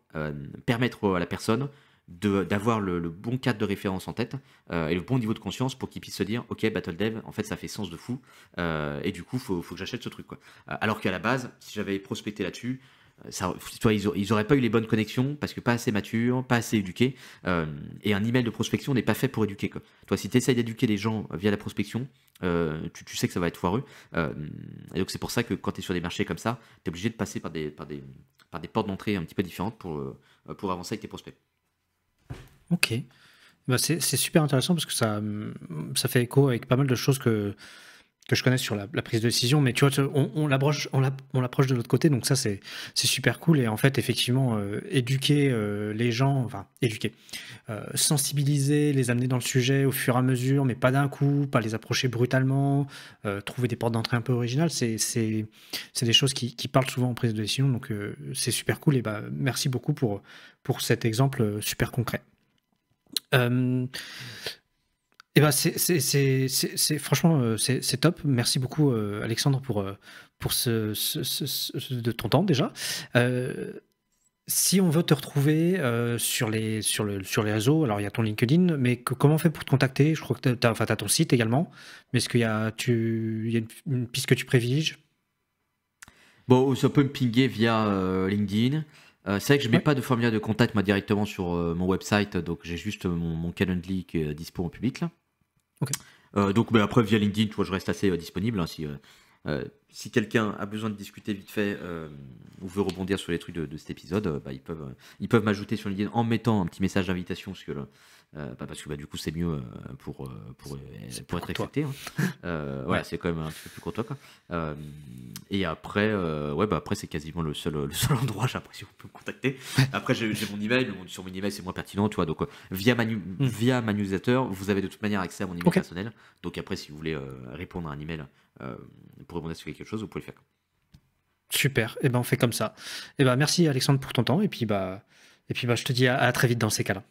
permettre à la personne d'avoir le bon cadre de référence en tête et le bon niveau de conscience pour qu'il puisse se dire ok battle dev en fait ça fait sens de fou et du coup faut que j'achète ce truc, quoi. Alors qu'à la base si j'avais prospecté là-dessus ça, toi, ils auraient pas eu les bonnes connexions parce que pas assez mature, pas assez éduqué. Et un email de prospection n'est pas fait pour éduquer, quoi. Toi, si tu essayes d'éduquer les gens via la prospection, tu sais que ça va être foireux. Et donc, c'est pour ça que quand tu es sur des marchés comme ça, tu es obligé de passer par des portes d'entrée un petit peu différentes pour avancer avec tes prospects. Ok. Bah, c'est super intéressant parce que ça fait écho avec pas mal de choses que je connais sur la prise de décision, mais tu vois, on l'approche de l'autre côté, donc ça c'est super cool. Et en fait, effectivement, éduquer les gens, enfin éduquer, sensibiliser, les amener dans le sujet au fur et à mesure, mais pas d'un coup, pas les approcher brutalement, trouver des portes d'entrée un peu originales, c'est des choses qui parlent souvent en prise de décision, donc c'est super cool. Et bah merci beaucoup pour cet exemple super concret. Et bah franchement c'est top. Merci beaucoup Alexandre pour de ton temps déjà. Si on veut te retrouver sur les réseaux, alors il y a ton LinkedIn, mais comment on fait pour te contacter? Je crois que t'as ton site également, mais est-ce qu'il y a une piste que tu privilégies? Bon, ça peut me pinguer via LinkedIn. C'est vrai que je mets Ouais. pas de formulaire de contact moi directement sur mon website, donc j'ai juste mon Calendly qui est dispo en public là. Ok. Donc mais après via LinkedIn, tu vois, je reste assez disponible, hein, si quelqu'un a besoin de discuter vite fait ou veut rebondir sur les trucs de cet épisode, bah, ils peuvent m'ajouter sur LinkedIn en mettant un petit message d'invitation parce que du coup c'est mieux pour C'est être pour toi. accepté, hein. Voilà, c'est quand même un petit peu plus courtois, quoi. Et après après c'est quasiment le seul endroit j'ai l'impression qu'on peut me contacter. Après j'ai mon email, mais sur mon email c'est moins pertinent, tu vois, donc via ma newsletter vous avez de toute manière accès à mon email Ok. personnel, donc après si vous voulez répondre à un email pour répondre sur quelque chose, vous pouvez le faire. Super. Et ben on fait comme ça. Et ben merci Alexandre pour ton temps, et puis bah je te dis à très vite dans ces cas-là.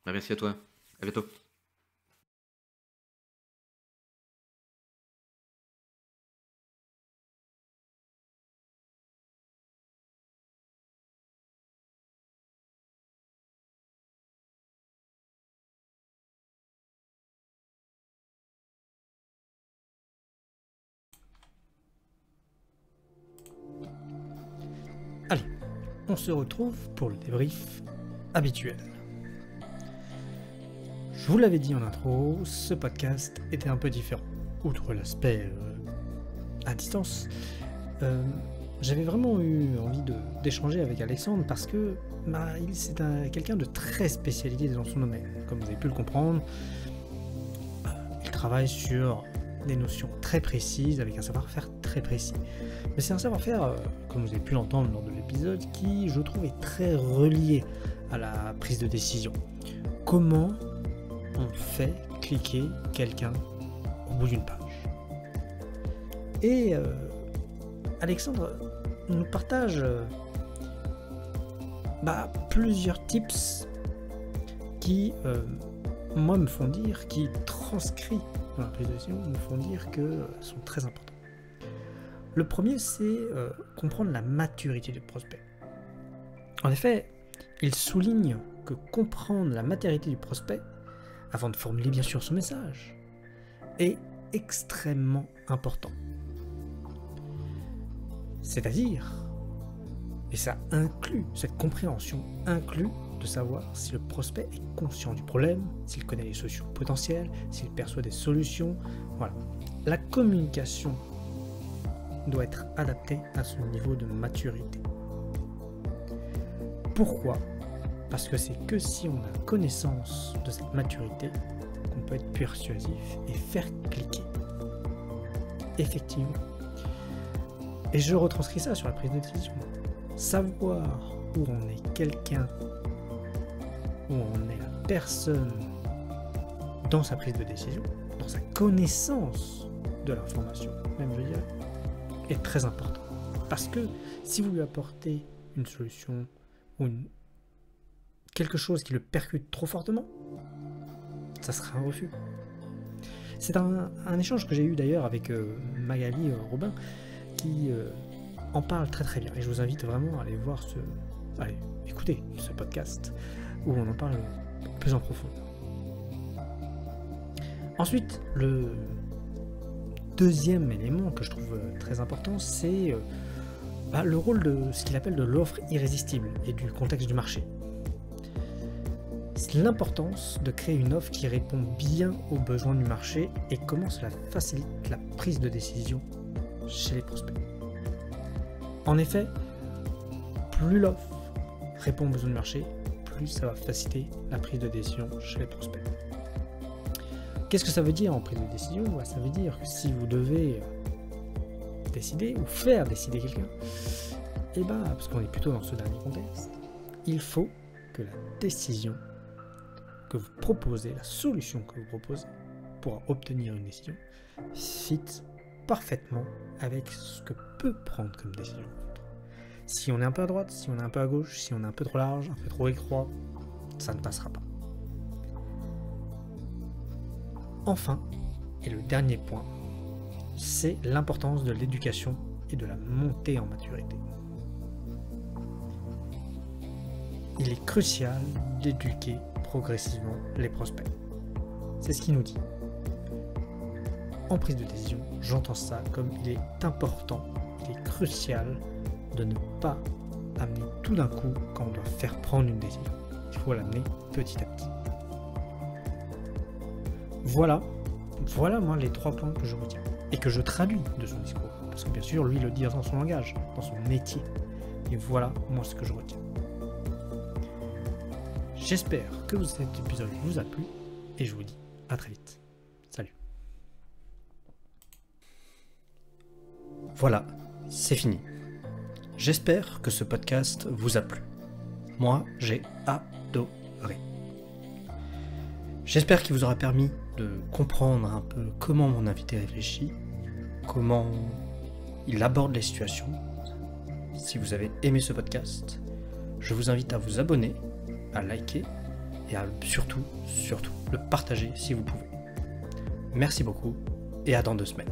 Bah, merci à toi, à bientôt. Allez, on se retrouve pour le débrief habituel. Je vous l'avais dit en intro, ce podcast était un peu différent. Outre l'aspect à distance, j'avais vraiment eu envie d'échanger avec Alexandre parce que c'est quelqu'un de très spécialisé dans son domaine. Comme vous avez pu le comprendre, il travaille sur des notions très précises, avec un savoir-faire très précis. Mais c'est un savoir-faire, comme vous avez pu l'entendre lors de l'épisode, qui, je trouve, est très relié à la prise de décision. Comment on fait cliquer quelqu'un au bout d'une page? Et Alexandre nous partage plusieurs tips qui, moi, me font dire, qui transcrits dans la prise de décision, me font dire que sont très importants. Le premier, c'est comprendre la maturité du prospect. En effet, il souligne que comprendre la maturité du prospect, avant de formuler bien sûr son message, est extrêmement important. C'est-à-dire, et ça inclut, cette compréhension inclut de savoir si le prospect est conscient du problème, s'il connaît les solutions potentielles, s'il perçoit des solutions. Voilà. La communication doit être adaptée à son niveau de maturité. Pourquoi ? Parce que c'est que si on a connaissance de cette maturité qu'on peut être persuasif et faire cliquer. Effectivement. Et je retranscris ça sur la prise de décision. Savoir où on est quelqu'un, où on est la personne dans sa prise de décision, dans sa connaissance de l'information, même je dirais, est très important. Parce que si vous lui apportez une solution ou quelque chose qui le percute trop fortement, ça sera un refus. C'est un échange que j'ai eu d'ailleurs avec Magali Robin qui en parle très très bien. Et je vous invite vraiment à aller voir allez, écoutez ce podcast où on en parle plus en profondeur. Ensuite, le deuxième élément que je trouve très important, c'est le rôle de ce qu'il appelle de l'offre irrésistible et du contexte du marché. C'est l'importance de créer une offre qui répond bien aux besoins du marché et comment cela facilite la prise de décision chez les prospects. En effet, plus l'offre répond aux besoins du marché, plus ça va faciliter la prise de décision chez les prospects. Qu'est-ce que ça veut dire en prise de décision ? Ça veut dire que si vous devez décider ou faire décider quelqu'un, parce qu'on est plutôt dans ce dernier contexte, il faut que la décision que vous proposez, la solution que vous proposez pour obtenir une décision, fit parfaitement avec ce que peut prendre comme décision. Si on est un peu à droite, si on est un peu à gauche, si on est un peu trop large, un peu trop étroit, ça ne passera pas. Enfin, et le dernier point, c'est l'importance de l'éducation et de la montée en maturité. Il est crucial d'éduquer progressivement les prospects. C'est ce qu'il nous dit. En prise de décision, j'entends ça comme il est important, il est crucial de ne pas amener tout d'un coup quand on doit faire prendre une décision. Il faut l'amener petit à petit. Voilà moi les 3 points que je retiens et que je traduis de son discours. Parce que bien sûr, lui il le dit dans son langage, dans son métier. Et voilà moi ce que je retiens. J'espère que cet épisode vous a plu et je vous dis à très vite. Salut. Voilà, c'est fini. J'espère que ce podcast vous a plu. Moi, j'ai adoré. J'espère qu'il vous aura permis de comprendre un peu comment mon invité réfléchit, comment il aborde les situations. Si vous avez aimé ce podcast, je vous invite à vous abonner, à liker et à surtout le partager si vous pouvez. Merci beaucoup et à dans 2 semaines.